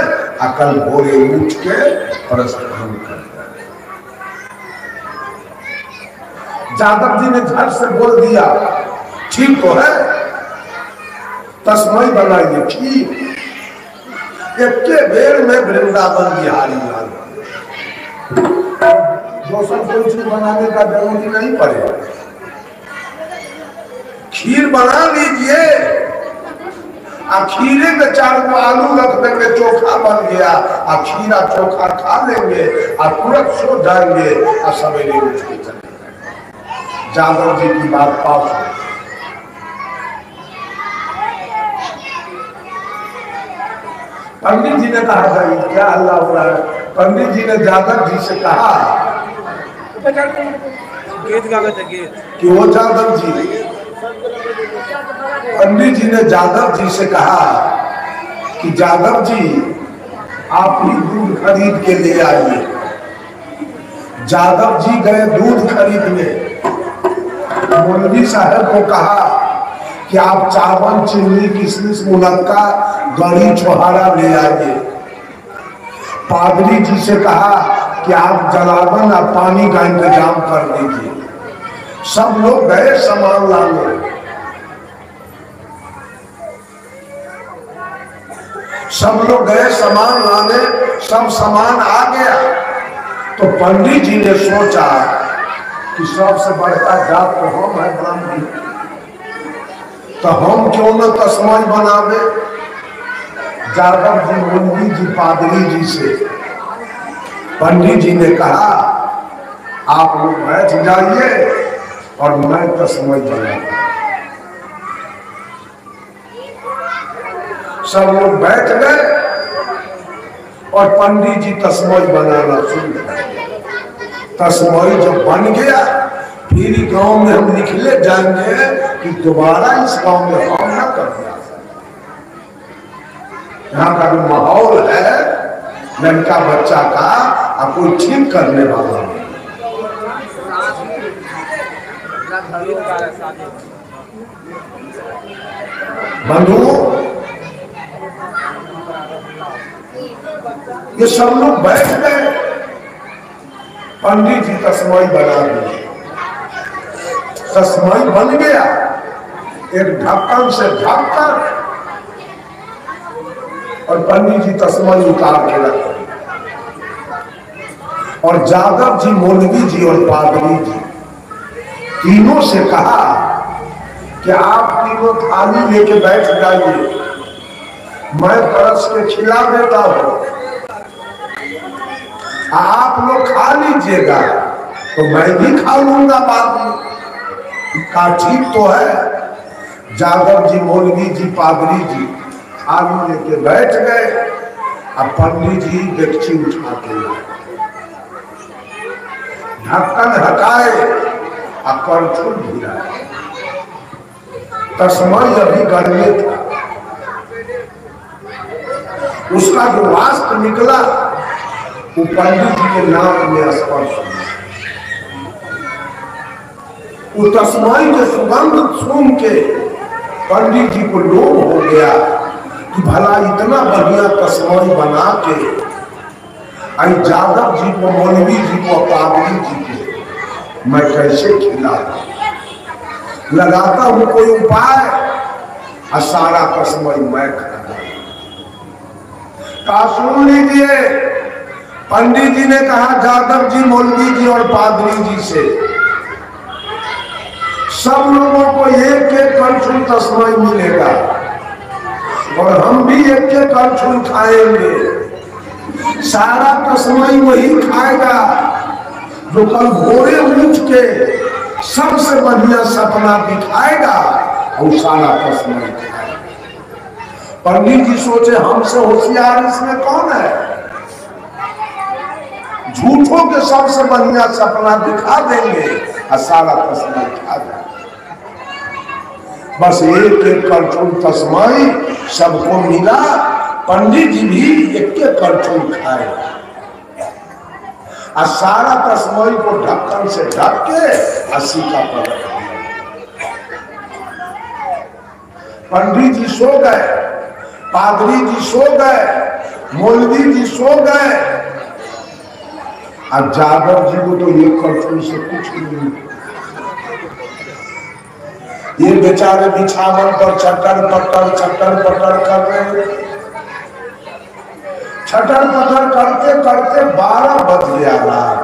कल भोरे उठ के प्रस्थान कर जाए। जादव जी ने झट से बोल दिया, ठीक तो है, तस्मय बनाइए। ठीक, एक के बेर में वृंदावन बिहारी लाल, दूसरा कोई चीज बनाने का जरूरत नहीं पड़ेगा। खीर बना लीजिए, खीरे में 4 आलू रख देंगे, चोखा बन गया, खीरा चोखा खा लेंगे, तुरंत सो जाएंगे, सवेरे उठ के चले जाएंगे। जादव जी की बात पास हो। पंडित जी ने कहा भाई क्या हल्ला हो रहा है? पंडित जी ने जादव जी से कहा कि वो जादव जी, पंडित जी ने जादव जी से कहा कि जादव जी आप ही दूध खरीद के ले आइए। जादव जी गए दूध खरीदने। मौलवी साहब को कहा कि आप चावल, चीनी, किशमिश, मुनक्का, गरी, छोहारा ले आइए। पादरी जी से कहा कि आप जलावन और पानी का इंतजाम कर दीजिए। सब लोग गए सामान लाने। सब लोग गए सामान लाने, सब सामान आ गया। तो पंडित जी ने सोचा कि सबसे बड़का जात तो हम है ब्राह्मण, तो हम क्यों न तस्मय बनावे। जादव जी, मुंडी जी, पादरी जी से पंडित जी ने कहा आप लोग बैठ जाइए और मैं तस्मय बनाऊंगा। सब लोग बैठ गए और पंडित जी तस्मय बनाना शुरू कर। तस्मय जब बन गया, फिर गांव में हम निकले जाएंगे कि दोबारा इस गांव में हम न कर दिया। यहाँ का जो माहौल है लड़का बच्चा का, अब कोई ठीक करने वाला नहीं। बंधु, ये सब लोग बैठ गए। पंडित जी तस्मय बना दिए। तस्मय बन गया, एक ढक्कन से ढककर, और पंडित जी तस्मय उतार के रख। और जादव जी, मौलवी जी और पादरी जी तीनों से कहा कि आप तीनों थाली लेके बैठ जाइए, मैं परस के खिला देता हूं, आप लोग खा लीजिएगा तो मैं भी खा लूंगा बाद में। का ठीक तो है। जादव जी, मौलवी जी, पादरी जी थाली लेके बैठ गए। अब पंडित जी डेगची उठा के ढक्कन हटाए और करछुल भिराए। तस्मय अभी गर्मी था, उसका जो वाष्प निकला वो पंडित जी के नाक में स्पर्श हुआ। वो तस्मय के सुगंध सुन के पंडित जी को लोभ हो गया कि भला इतना बढ़िया तस्मय बना के जादव जी को, मौलवी जी को, पादरी जी को मैं कैसे खिला। लगाता हूं कोई उपाय, और सारा तस्मय मैं खा। का सुन लीजिए, पंडित जी ने कहा जादव जी, मौलवी जी और पादरी जी से, सब लोगों को एक एक करछुल तस्मय मिलेगा और हम भी एक एक करछुल खाएंगे। सारा तस्मय वही खाएगा जो कल भोरे उठ के सबसे बढ़िया सपना दिखाएगा और सारा तस्मय खाएगा। पंडित जी सोचे हमसे होशियार इसमें कौन है, झूठों के सबसे बढ़िया सपना दिखा देंगे और सारा तस्मय खा जाए। बस एक एक करछुल तस्मय सबको मिला। पंडित जी भी एक एक करछुल खाए और सारा तस्मय को ढक्कन से ढक के अस्सी का पर। पंडित जी सो गए, पादरी जी सो गए, मौलवी जी सो गए। अब जादव जी को तो ये कर्फ्यू से कुछ नहीं, ये बेचारे बिछावन पर चटर पटर कर रहे हैं। छटर पटर करते करते 12 बज गया रात।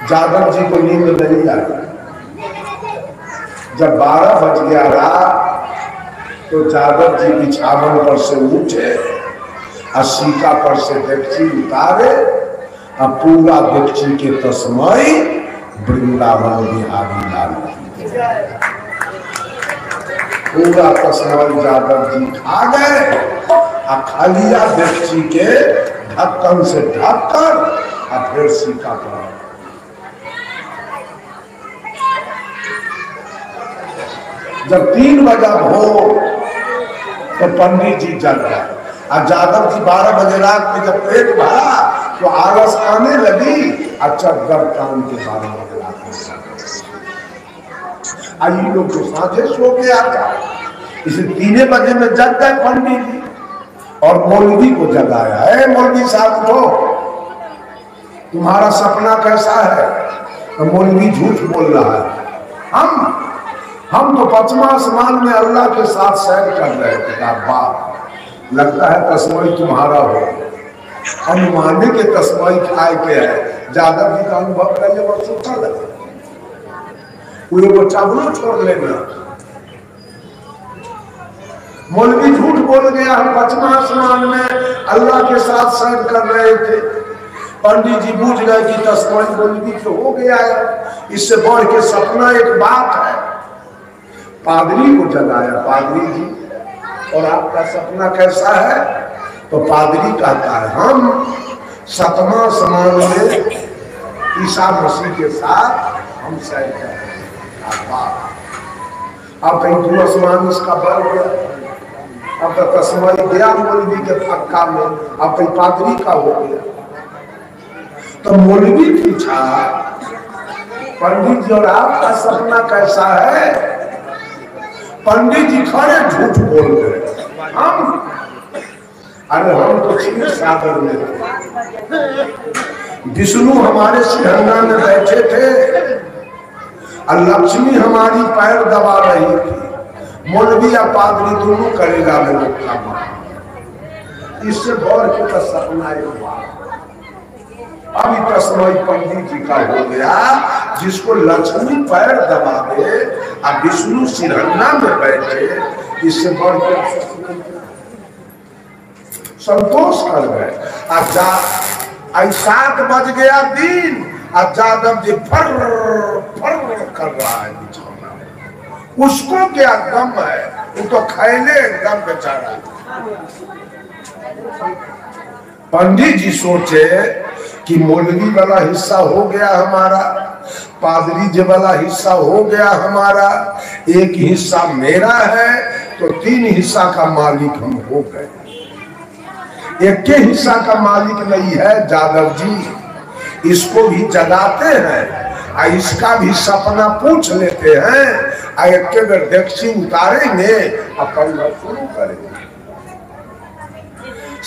जादव जी को नींद नहीं आई। जब 12 बज गया रात तो जादव जी बिछावन पर से उठे, असीका पर से डेक्ची उतारे, अब पूरा डेक्ची के तस्मय वृंदावन बिहारी लाल पूरा तस्मय जादव जी खा गए। खा लिया डेक्ची के ढक्कन से ढककर, और फिर सीका पर। जब 3 बजा भोर तो पंडित जी जग गए। और जादव जी 12 बजे रात में जब पेट भरा तो आलस आने लगी। अच्छा दर काम के 12 बजे रात में लोग तो साझे सो गया था, इसे 3 बजे में जग गए पंडित जी और मौलवी को जगाया। है मौलवी साहब उठो, तुम्हारा सपना कैसा है? तो मौलवी झूठ बोल रहा है। हम तो 5वां आसमान में अल्लाह के साथ सैर कर रहे थे। बाप लगता है तस्मई तुम्हारा हो, अनुमाने के तस्मई खाए के है। जादव जी का अनुभव पहले वर्षों चल रहा, वो चावलों छोड़ लेना। मौलवी झूठ बोल गया, हम 5वां आसमान में अल्लाह के साथ सैर कर रहे थे। पंडित जी बूझ गए कि तस्मई मौलवी तो हो गया है, इससे बढ़ के सपना एक बात है। पादरी को जगाया, पादरी जी और आपका सपना कैसा है? तो पादरी कहता है हम 7वां आसमान में ईसा मसीह के साथ हम सैर कर रहे हैं। अब कहीं आसमान इसका बढ़ गया, अब तो तस्मई गया मौलवी के पक्का में, अब कहीं पादरी का हो गया। तो मौलवी पूछा पंडित जी और आपका सपना कैसा है? पंडित जी खड़े झूठ बोल गए। हम तो क्षीर सागर में थे, विष्णु हमारे सिरहना में बैठे थे और लक्ष्मी हमारी पैर दबा रही थी। मौलवी या पादरी दोनों करेगा में रखा। इससे बढ़ के सपना हुआ। अभी तस्मई पंडित जी का हो गया, जिसको लक्ष्मी पैर दबा दे और विष्णु सिरहना में बैठे, इससे बढ़ के संतोष कर गए। 7 बज गया दिन, और जादव जी फर कर रहा है बिछौना में। उसको क्या गम है? वो तो खैले एकदम बेचारा। पंडित जी सोचे कि मौलवी वाला हिस्सा हो गया हमारा, पादरी जी वाला हिस्सा हो गया हमारा, एक हिस्सा मेरा है, तो 3 हिस्सा का मालिक हम हो गए। एक के हिस्सा का मालिक नहीं है जादव जी। इसको भी जगाते हैं और इसका भी सपना पूछ लेते हैं और एक के बेर डेक्ची उतारेंगे और करना शुरू करेंगे।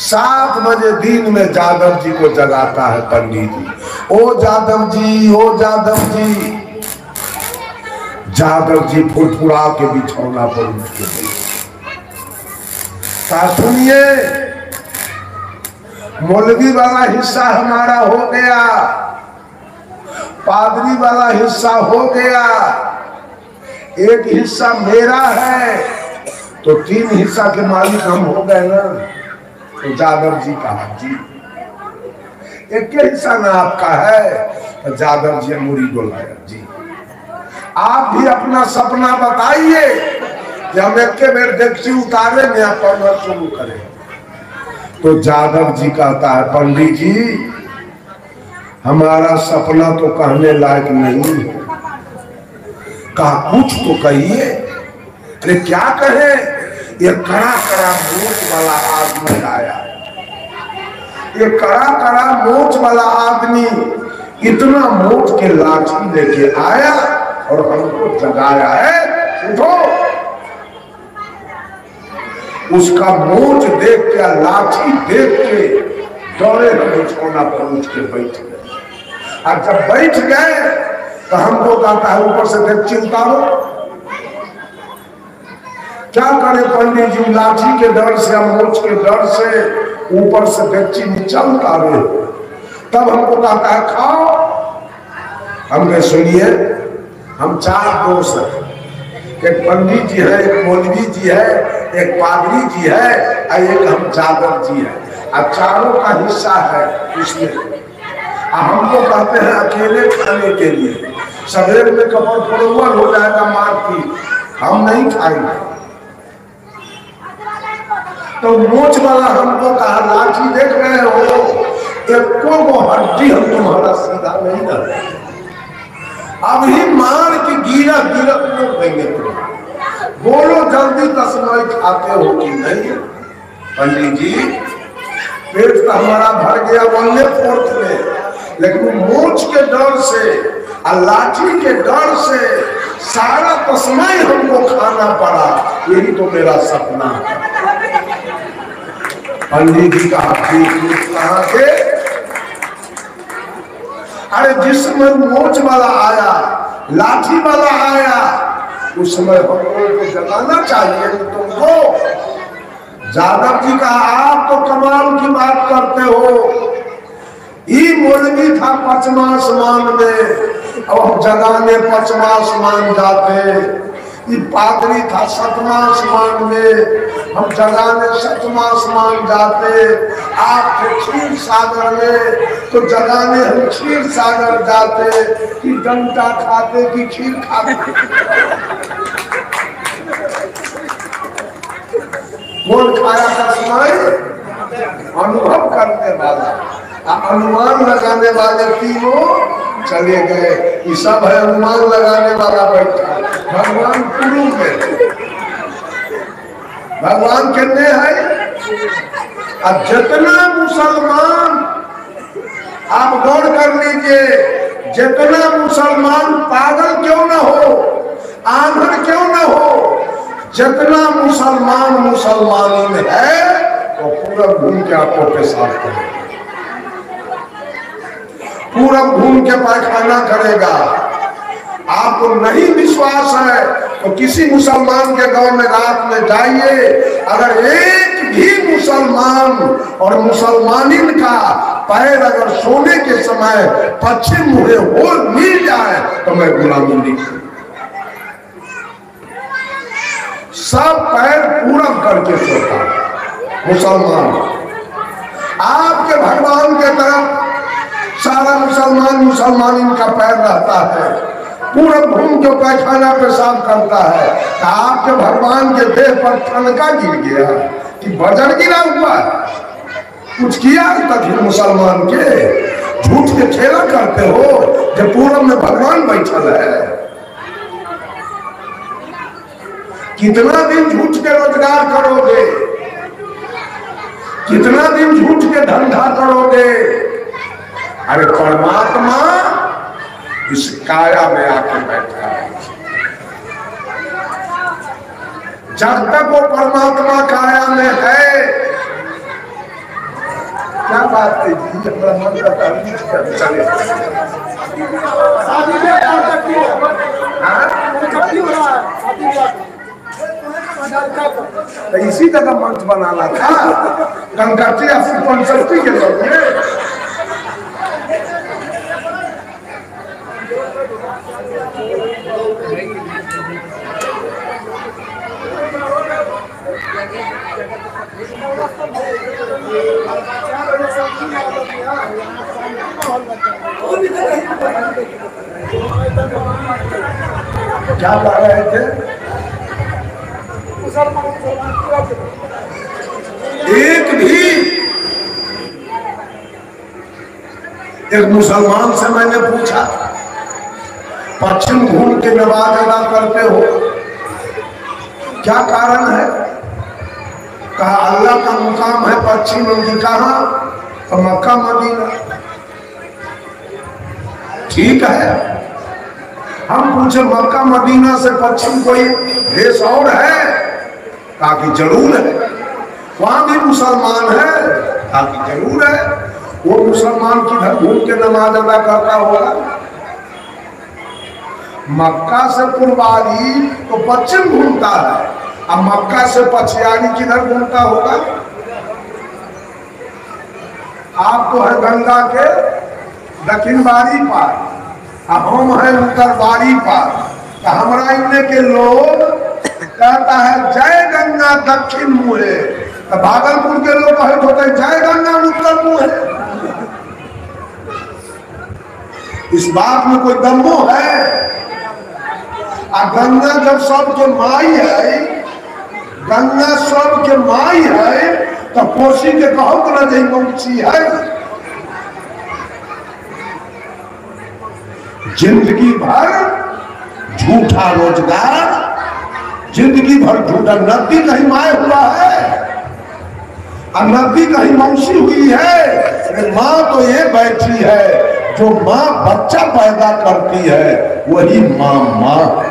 7 बजे दिन में जादव जी को जगाता है पंडित जी। ओ जादव जी, ओ जादव जी। जादव जी फुरफुरा के बिछौना पर उठ के गए। सुनिए, मौलवी वाला हिस्सा हमारा हो गया, पादरी वाला हिस्सा हो गया, एक हिस्सा मेरा है, तो 3 हिस्सा के मालिक हम हो गए ना। तो जादव जी कहा जी एक हिस्सा ना आपका है। तो जादव जी मुड़ी डोलाया जी, आप भी अपना सपना बताइए कि हम एक के बेर डेक्ची उतारेंगे, पढ़ना शुरू करें। तो जादव जी कहता है पंडित जी हमारा सपना तो कहने लायक नहीं है। कहा कुछ तो कहिए। अरे क्या कहे? ये कड़ा कड़ा मोच वाला आदमी आया। ये कड़ा कड़ा मोच वाला आदमी इतना मोच के लाठी लेके आया और हमको जगाया है, उठो। उसका मोच देख के, लाठी देख के दौड़े हम बिछौना पर उठ के बैठ गए। और जब बैठ गए तो हमको कहता है ऊपर से देख चिंता हो। क्या करे पंडित जी, लाठी के डर से, मोच के डर से ऊपर से डेक्ची नीचा उतारे। तब हमको कहता है खाओ। हमने सुनिए, हम 4 दोस्त हैं, एक पंडित जी है, एक मौलवी जी है, एक पादरी जी है और एक हम जादव जी है। और चारों का हिस्सा है इसमें। हमको कहते हैं अकेले खाने के लिए, सवेर में कपड़ फरोवर हो जाएगा मारपीट, हम नहीं खाएंगे। तो मोच वाला हमको कहा लाठी देख रहे हो, एको वो हड्डी हम तुम्हारा सीधा नहीं रहे, अभी मार के गिरा गिरा तोड़ देंगे तुम। बोलो जल्दी 10 मिनट खाते हो कि नहीं? पंडित जी पेट तो हमारा भर गया बोलने फोर्थ में, लेकिन मोच के डर से और लाठी के डर से सारा तस्माई हमको खाना पड़ा। यही तो मेरा सपना है। पंडित जी का कहाँ के? अरे जिस समय मोच वाला आया, लाठी वाला आया, उस समय हमको तो जगाना चाहिए तुमको। जादव जी का आप तो कमाल की बात करते हो। ये मौलवी था 5वां आसमान में, अब हम जगाने 5वां आसमान जाते। ये पादरी था 7वां आसमान में, हम जगाने 7वां आसमान जाते। आप थे क्षीर सागर में, तो जगाने हम क्षीर सागर जाते। कि डंडा खाते कि खीर खाते। कौन खाया था सुनाई? अनुभव करने वाला, अनुमान लगाने वाले तीनों चले गए। ये सब है अनुमान लगाने वाला बैठा। भगवान गुरु में, भगवान कहते हैं अब जितना मुसलमान, आप गौर कर लीजिए, जितना मुसलमान पागल क्यों ना हो, आंधर क्यों ना हो, जितना मुसलमान मुसलमानी में है वो पूरा घूम के आपको पेशाब करेगा, पूरा घूम के पायखाना करेगा। आपको नहीं विश्वास है तो किसी मुसलमान के गांव में रात में जाइए, अगर एक भी मुसलमान और मुसलमानिन का पैर अगर सोने के समय पश्चिम मुड़े हो मिल जाए तो मैं गुलामी नहीं करूं। सब पैर पूरब करके सोता मुसलमान। आपके भगवान के तरफ सारा मुसलमान मुसलमानिन का पैर रहता है, पूरब घूम के पैखाना पेशाब करता है। आपके भगवान के देह पर ठनका गिर गया कि बजर गिरा हुआ, कुछ किया तक मुसलमान के झूठ के खेला करते हो जब पूरब में भगवान बैठल है। कितना दिन झूठ के रोजगार करोगे, कितना दिन झूठ के धंधा करोगे? अरे परमात्मा इस काया में आके बैठा है। जब तक वो परमात्मा काया में है, क्या बात है जी, हमारा मन करता है चले। तो इसी जगह मंच बनाना था, कंकटी कंसल्टी के लोग क्या कर रहे थे? एक मुसलमान से मैंने पूछा, पश्चिम घूम के नमाज अदा करते हो, क्या कारण है? कहा अल्लाह का मुकाम है पश्चिम में। कहा तो मक्का मदीना। ठीक है, हम पूछे मक्का मदीना से पश्चिम कोई देश और है? कहा कि जरूर है। वहां भी मुसलमान है? कहा कि जरूर है। वो मुसलमान किधर घूम के नमाज अदा करता होगा? मक्का से पूर्वाली तो पश्चिम घूमता है, अब मक्का से पछियारी किधर घूमता होगा? आप तो है गंगा के दक्षिण बारी पार, हम है उत्तर बारी पार। तो हमारा इतने के लोग कहता है जय गंगा दक्षिण मुहे, तो भागलपुर के लोग कहते होते जय गंगा उत्तर मुहे। इस बात में कोई दम्भो है? आ गंगा जब सबके माई है, गंगा सबके माई है, तो कोसी के कहो तो न जही मौसी है। जिंदगी भर झूठा रोजगार, जिंदगी भर झूठा। नदी कहीं माए हुआ है और नदी कहीं मौसी हुई है। माँ तो ये बैठी है, जो माँ बच्चा पैदा करती है वही माँ माँ है।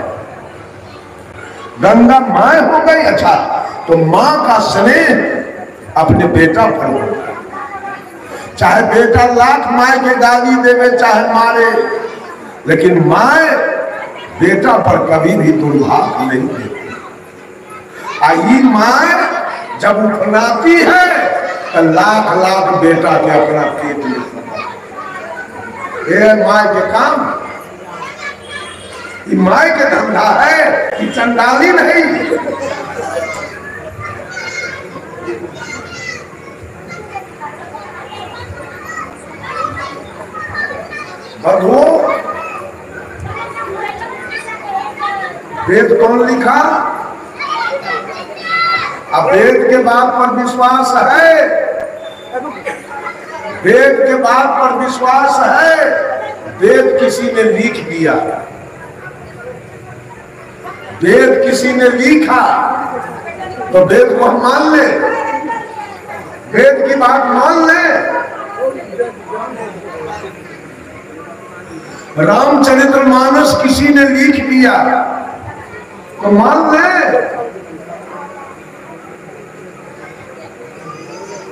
गंगा माँ हो गई, अच्छा तो माँ का स्नेह अपने बेटा पर होगा। चाहे बेटा लाख माए के गाली देवे चाहे मारे, लेकिन माए बेटा पर कभी भी दुर्भाग नहीं देती। आई माए जब उठनाती है तो लाख लाख बेटा के अपना पेट में ये माए के काम, ये माए के धंधा है कि चंडाली नहीं। बधो वेद कौन लिखा? अब वेद के बात पर विश्वास है, वेद के बात पर विश्वास है। वेद किसी ने लिख दिया, वेद किसी ने लिखा तो वेद को हम मान ले, वेद की बात मान ले। रामचरितमानस किसी ने लिख दिया तो मान ले,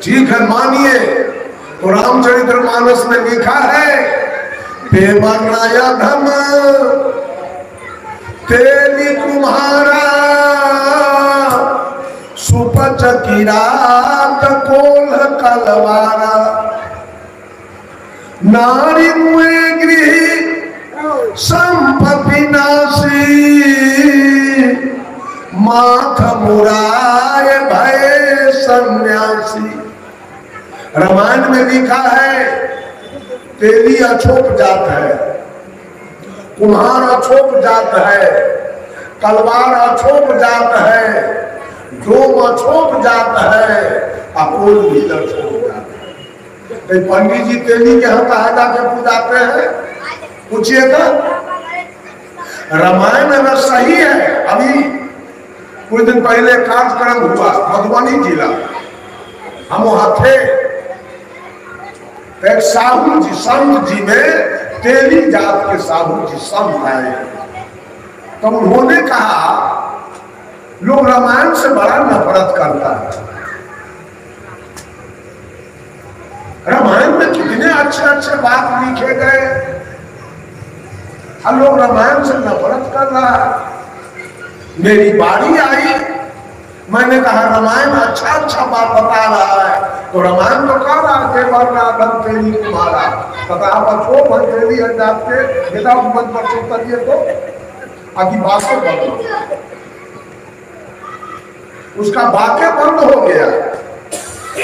ठीक है मानिए। तो रामचरितमानस में लिखा है पेमनायधम तेली कुम्हारा सुपच किरात कोल कलवारा नारी मुए गृह संपत्ति नासी माथ मुराय भय सन्यासी। रामायण में लिखा है तेली अछोप जात है, कुम्हार अछोप जात है, तलवार अछोप जात है, डोम अछोप जात है, अपोल भी अछोप जात है। पंडित जी तेली के यहाँ कहा जाके पूजाते हैं, पूछिएगा। रामायण अगर सही है, अभी कुछ दिन पहले कार्यक्रम हुआ मधुबनी जिला, हम वहां थे। एक साहू जी संत जी में तेली जात के साहू जी संत आए, तो उन्होंने कहा लोग रामायण से बड़ा नफरत करता है। रामायण में कितने अच्छे अच्छे बात लिखे गए और लोग रामायण से नफरत कर रहा है। मेरी बारी आई, मैंने कहा रामायण अच्छा अच्छा बात बता रहा है, तो रामायण तो कह रहा है वर्णाधम तेली तुम्हारा तथा अछोप है तेली है जात के बेटा मन पर चुप करिए तो आगे बातें बंद, उसका बातें बंद हो गया।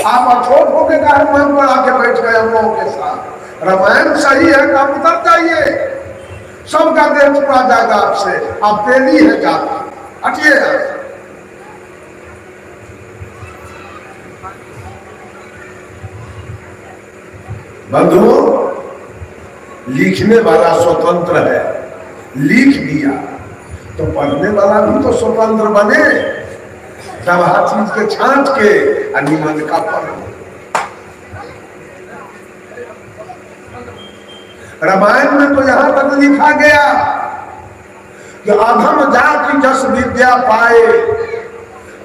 आप अछोप होके कहा मन पर आके बैठ गए हम लोगों के साथ। रामायण सही है तो आप उतर जाइए, सबका देह छुड़ा जाएगा आपसे। आप तेली है जात, हटिए। बंधुओं, लिखने वाला स्वतंत्र है, लिख दिया तो पढ़ने वाला भी तो स्वतंत्र बने। जब हर चीज के छांट के अनिमन का पढ़ो। रामायण में तो यहां तक लिखा गया कि अधम जाति जस विद्या पाए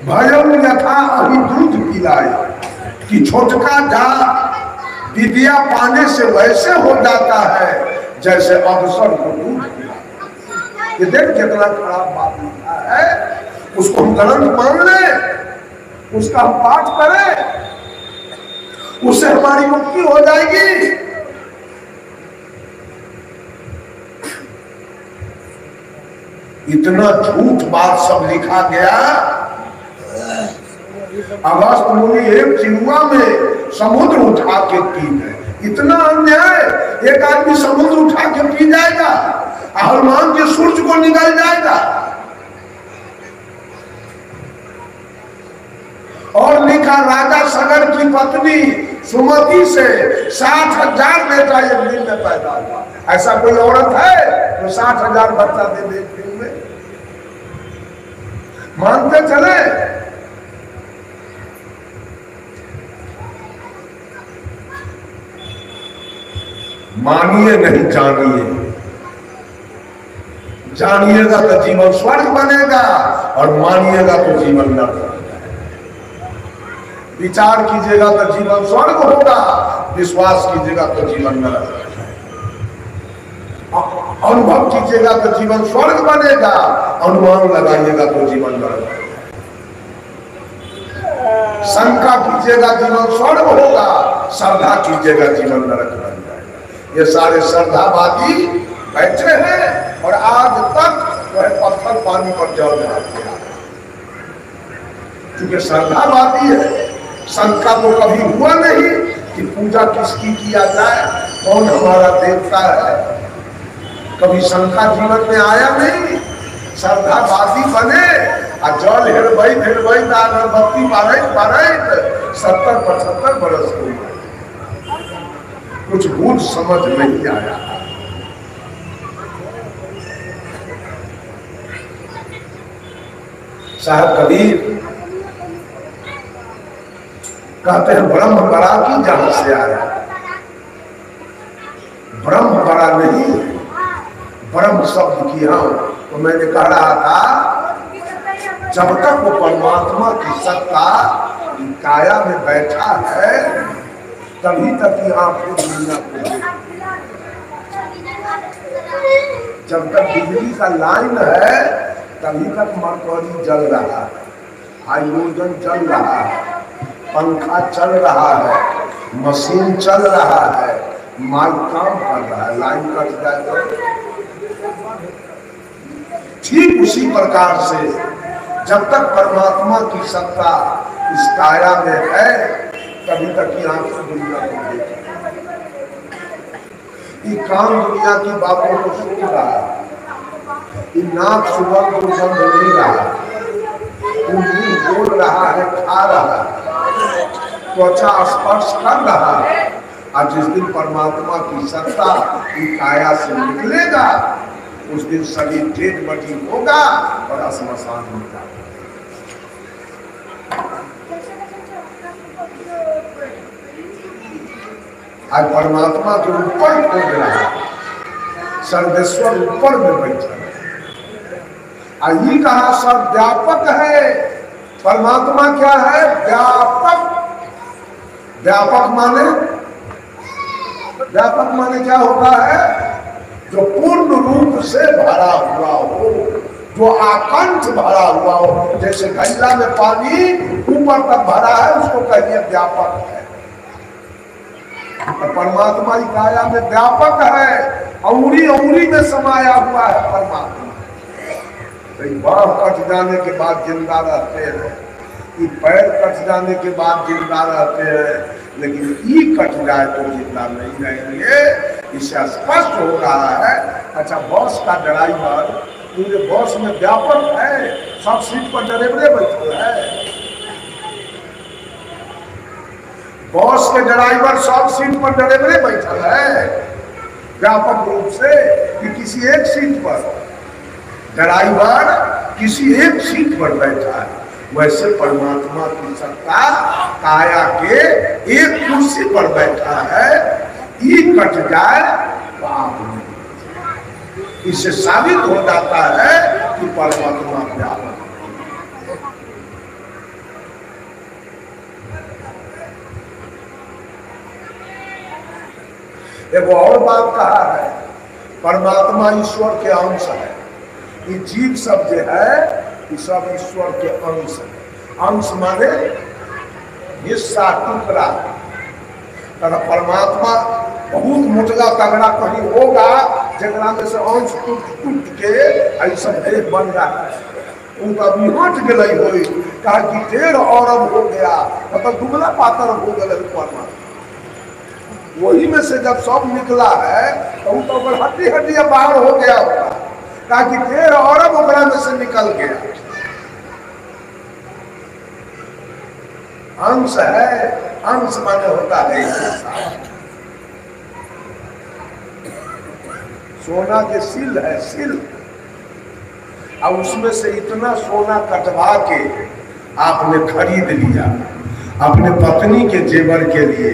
भयम यथा अभी दूध पिलाए, कि छोटका जात विद्या पाने से वैसे हो जाता है जैसे अवसर को दूध पिलाए। ये देख कितना खराब बात लिखा है। उसको हम ग्रंथ मान ले, उसका हम पाठ करें, उससे हमारी मुक्ति हो जाएगी। इतना झूठ बात सब लिखा गया। अगस्त मुनि एक चिड़ुआ में समुद्र उठा के पी गए। इतना अन्याय, एक आदमी समुद्र उठा के पी जाएगा, हनुमान के सूर्य को निगल जाएगा। और लिखा राजा सगर की पत्नी सुमति से 60,000 बेटा एक दिन में पैदा हुआ। ऐसा कोई औरत है तो 60,000 बच्चा दे दे एक दिन में? मानते चले। मानिए नहीं जानिए, जानिएगा तो जीवन स्वर्ग बनेगा और मानिएगा तो जीवन नरक। विचार कीजिएगा तो जीवन स्वर्ग होगा, विश्वास कीजिएगा तो जीवन नरक। अनुभव कीजिएगा तो जीवन स्वर्ग बनेगा, अनुमान लगाइएगा तो जीवन नरक। शंका कीजिएगा जीवन स्वर्ग होगा, श्रद्धा कीजिएगा जीवन नरक बन जाएगा। ये सारे श्रद्धावादी बैठे हैं और आज तक वह पत्थर पानी पर जल जाते हैं, क्योंकि श्रद्धावादी है। शंका तो कभी हुआ नहीं कि पूजा किसकी किया जाए, कौन हमारा देवता है, कभी शंका जीवन में आया नहीं। श्रद्धावादी बने और जल हेरबई अगरबत्ती बारह 70-75 बरस हो गए, कुछ भूल समझ नहीं आया। साहब कबीर कहते हैं ब्रह्म बड़ा की जहां से आया। ब्रह्म बड़ा नहीं, ब्रह्म शब्द की हम तो मैंने कह रहा था, जब तक वो परमात्मा की सत्ता काया में बैठा है तभी तक यहाँ पूरी दुनिया को। जब तक बिजली का लाइन है तभी तक मरकरी जल रहा है, हाइड्रोजन चल रहा है, पंखा चल रहा है, मशीन चल रहा है, माइक काम कर रहा है। लाइन कट जाए तो ठीक उसी प्रकार से जब तक परमात्मा की सत्ता इस काया में है तभी तक यहाँ से दुनिया को देखे। ये कान दुनिया की बातों को सुन रहा है, ये नाक सुगंध दुर्गंध ले रहा है, बोल रहा है, खा रहा है, त्वचा स्पर्श कर रहा है। और जिस दिन परमात्मा की सत्ता की काया से निकलेगा उस दिन शरीर ढेर बटी होगा और श्मशान में जाएगा। आज परमात्मा के ऊपर खोज रहा है, सर्वेश्वर ऊपर में बैठा है। ये कहा सब व्यापक है, परमात्मा क्या है? व्यापक। व्यापक माने क्या होता है? जो पूर्ण रूप से भरा हुआ हो, जो आकंठ भरा हुआ हो। जैसे गैला में पानी ऊपर तक भरा है उसको कहिए व्यापक है। परमात्मा ही काया में व्यापक है, अंगुरी अंगुरी में समाया हुआ है परमात्मा। बाह कट जाने के बाद जिंदा रहते हैं, ये पैर कट जाने के बाद जिंदा रहते हैं, लेकिन ये कट जाए तो जिंदा नहीं रहेंगे। इससे स्पष्ट हो रहा है। अच्छा, बस का ड्राइवर पूरे बस में व्यापक है, सब सीट पर ड्राइवरे बैठे है। बस के ड्राइवर सब सीट पर ड्राइवरे बैठा है व्यापक रूप से, कि किसी एक सीट पर ड्राइवर किसी एक सीट पर बैठा है। वैसे परमात्मा की सत्ता काया के एक कुर्सी पर बैठा है। ये कट जाए तो आप नहीं। इससे साबित हो जाता है कि परमात्मा व्यापक। एक और बात कहा है, परमात्मा ईश्वर के अंश है। ये जीव सब जो है ये सब ईश्वर के अंश है। अंश माने हिस्सा, टुकड़ा। अगर परमात्मा बहुत मोटला तगड़ा कहीं होगा जगह में से अंश टूट के ऐसा देह बन रहा है, उनका भी हट गई हो, कहा कि 1.5 अरब हो गया, मतलब दुबला पातर हो गए परमात्मा। वही में से जब सब निकला है तो हड्डी हड्डी बाहर हो गया होगा, कहा कि 1.5 अरब ओकरा में से निकल गया। अंश है, अंश माने होता है सोना के सिल है, सिल, और उसमें से इतना सोना कटवा के आपने खरीद लिया अपने पत्नी के जेवर के लिए,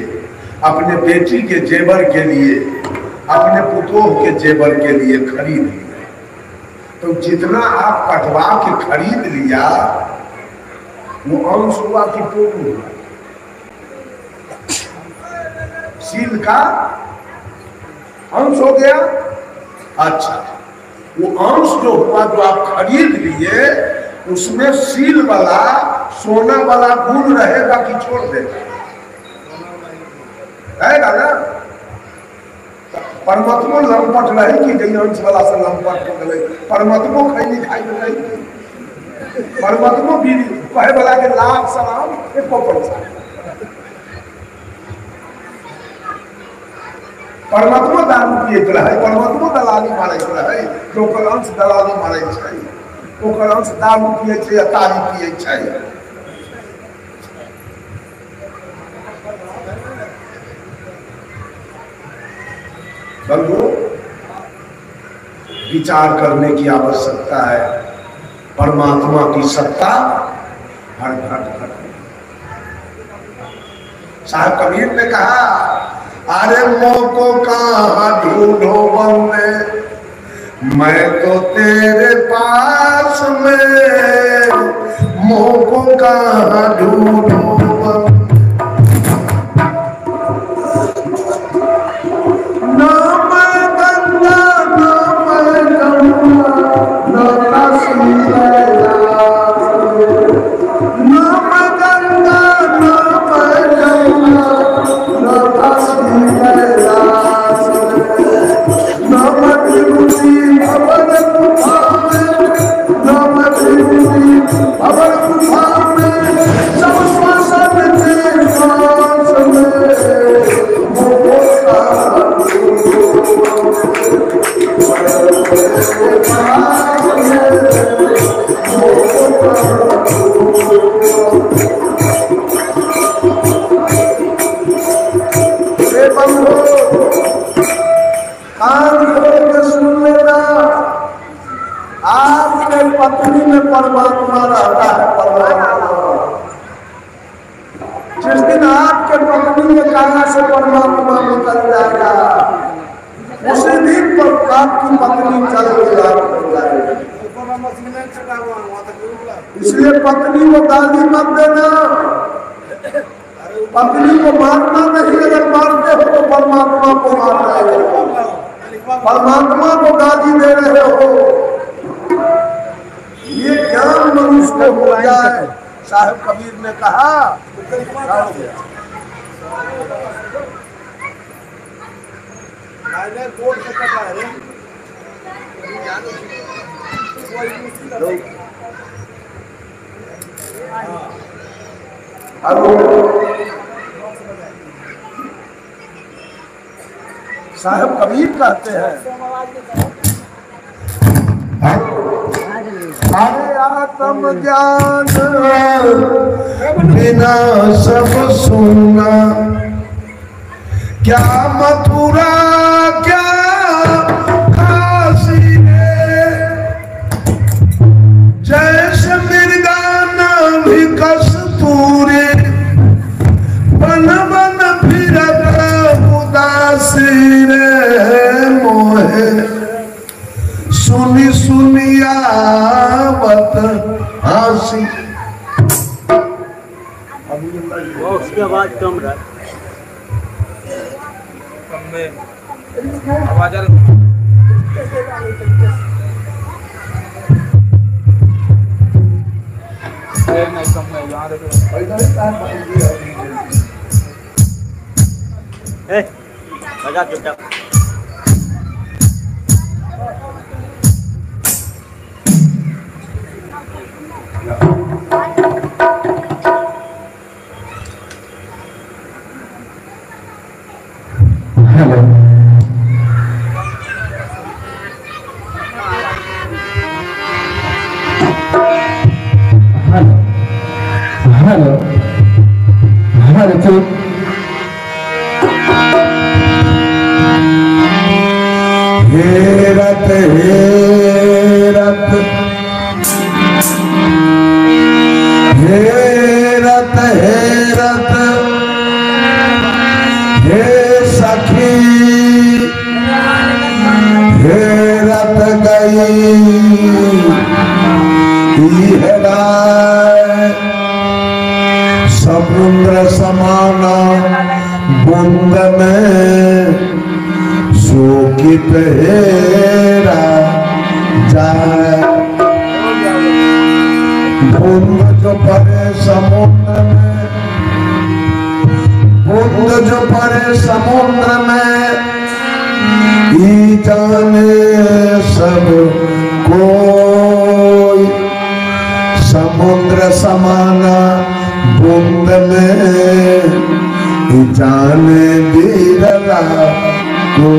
अपने बेटी के जेवर के लिए, अपने पुतोह के जेवर के लिए खरीद लिया। तो जितना आप कटवा के खरीद लिया वो अंश हुआ कि पूर्ण हुआ? सील का अंश हो गया। अच्छा, वो अंश जो हुआ जो आप खरीद लिए उसमें सील वाला सोना वाला गुण रहेगा कि छोड़ देगा? है ना? परमात्मा लंपट रहे कि जई अंश वाला से लंपट हो गए। परमात्मा खैनी खाई नहीं, परमात्मा भी कहे वाला के लाख सलाम एको पैसा। परमात्मा दारू पिए रहे, परमात्मा दलाली मारे रहे, तो ओकर अंश दलाली मारे छै, ओकर अंश दारू पिए छै, तारी पिए छै। बंधु, विचार करने की आवश्यकता है। परमात्मा की सत्ता हर घट घट। साहब कबीर ने कहा, अरे मोको कहाँ ढूंढो बंदे, मैं तो तेरे पास में, मोको कहाँ ढूंढो बंदे। ना मैं गंगा ना मैं गंगा ना काशी कैलाश, ना मैं गंगा ना मैं गंगा ना काशी कैलाश, ना मैं विभूति भवन गुफा में, ना मैं विभूति भवन गुफा में, सब श्मशान के पास में, मोको कहाँ आपके पत्नी में परमात्मा रहता है। परमात्मा जिस दिन आपके पत्नी में कहा से परमात्मा निकल जाएगा उसी दिन पर आपकी पत्नी चल जाएगी। इसलिए पत्नी को गाली मत देना, पत्नी को मारना नहीं, अगर मारते हो तो परमात्मा को मारना है। परमात्मा को गाली दे रहे हो, ये ज्ञान मनुष्य को हो जाए। साहब कबीर ने कहा, साहब कबीर कहते हैं, अरे आत्म ज्ञान बिना सब सुना, क्या मथुरा क्या काशी है, जैसे मृगाना भी कस्तूरी, बन बन फिरत उदासी रे मोहे, आवाज कम रहा कम में आवाज आ नहीं कम में यहाँ देखो लगा चुपचाप हेलो हेलो हेलो चुप हेरत हेरत हेरत हेरत हे सखी हेरत गई हेराय समुद्र समाना बूंद में शोकित हेरा जाए बूंद जो पड़े समुद्र में बूंद जो पड़े समुद्र में ई जाने सब कोई समुद्र समाना बूंद में ई जाने बिरला को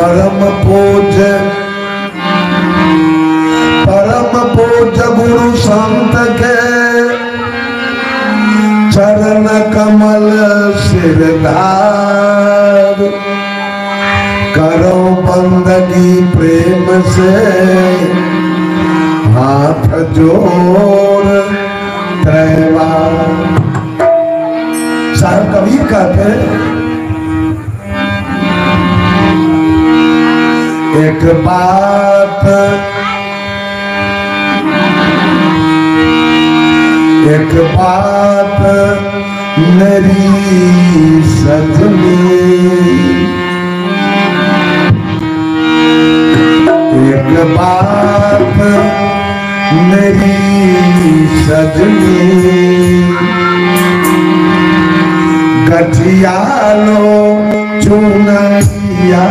परम पूज्य गुरु संत के चरण कमल सिरधार करो बंदगी प्रेम से हाथ जोड़ त्रैवार। साहब कबीर कहते एक बात मेरी सजनी एक बात मेरी सजनी गठिया लो चुनरिया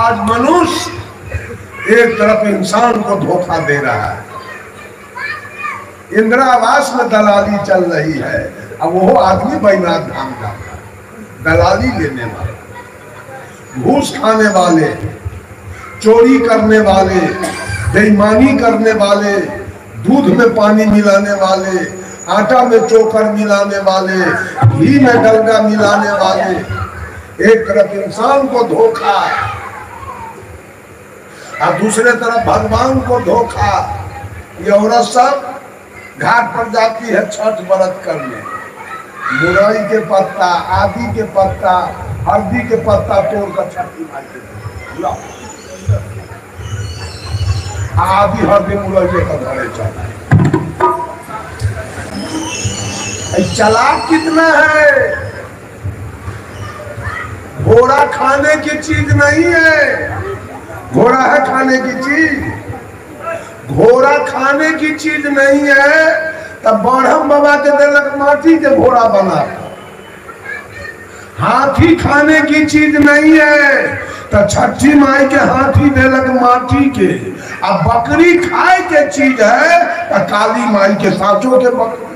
आज मनुष्य एक तरफ इंसान को धोखा दे रहा है, इंदिरा आवास में दलाली चल रही है। अब वो आदमी बैनाथ धाम का दलाली लेने वाला घूस खाने वाले, चोरी करने वाले, बेईमानी करने वाले, दूध में पानी मिलाने वाले, आटा में चोकर मिलाने वाले, घी में डलडा मिलाने वाले, एक तरफ इंसान को धोखा और दूसरे तरफ भगवान को धोखा। ये औरत सब घाट पर जाती है छठ व्रत करने, मुरई के पत्ता, आदि के पत्ता, हल्दी के पत्ता तोड़कर छठी माई के आदि हल्दी मुरई लेकर घरे चला। चालाक कितना है, घोड़ा खाने की चीज नहीं है। घोड़ा है खाने की चीज, घोड़ा खाने की चीज नहीं है। तब बारहम बाबा के देलक माटी के घोड़ा बना। हाथी खाने की चीज नहीं है, तो छठी माई के हाथी देलक माटी के। अब बकरी खाए के चीज है, तो काली माई के सांचों के बकरी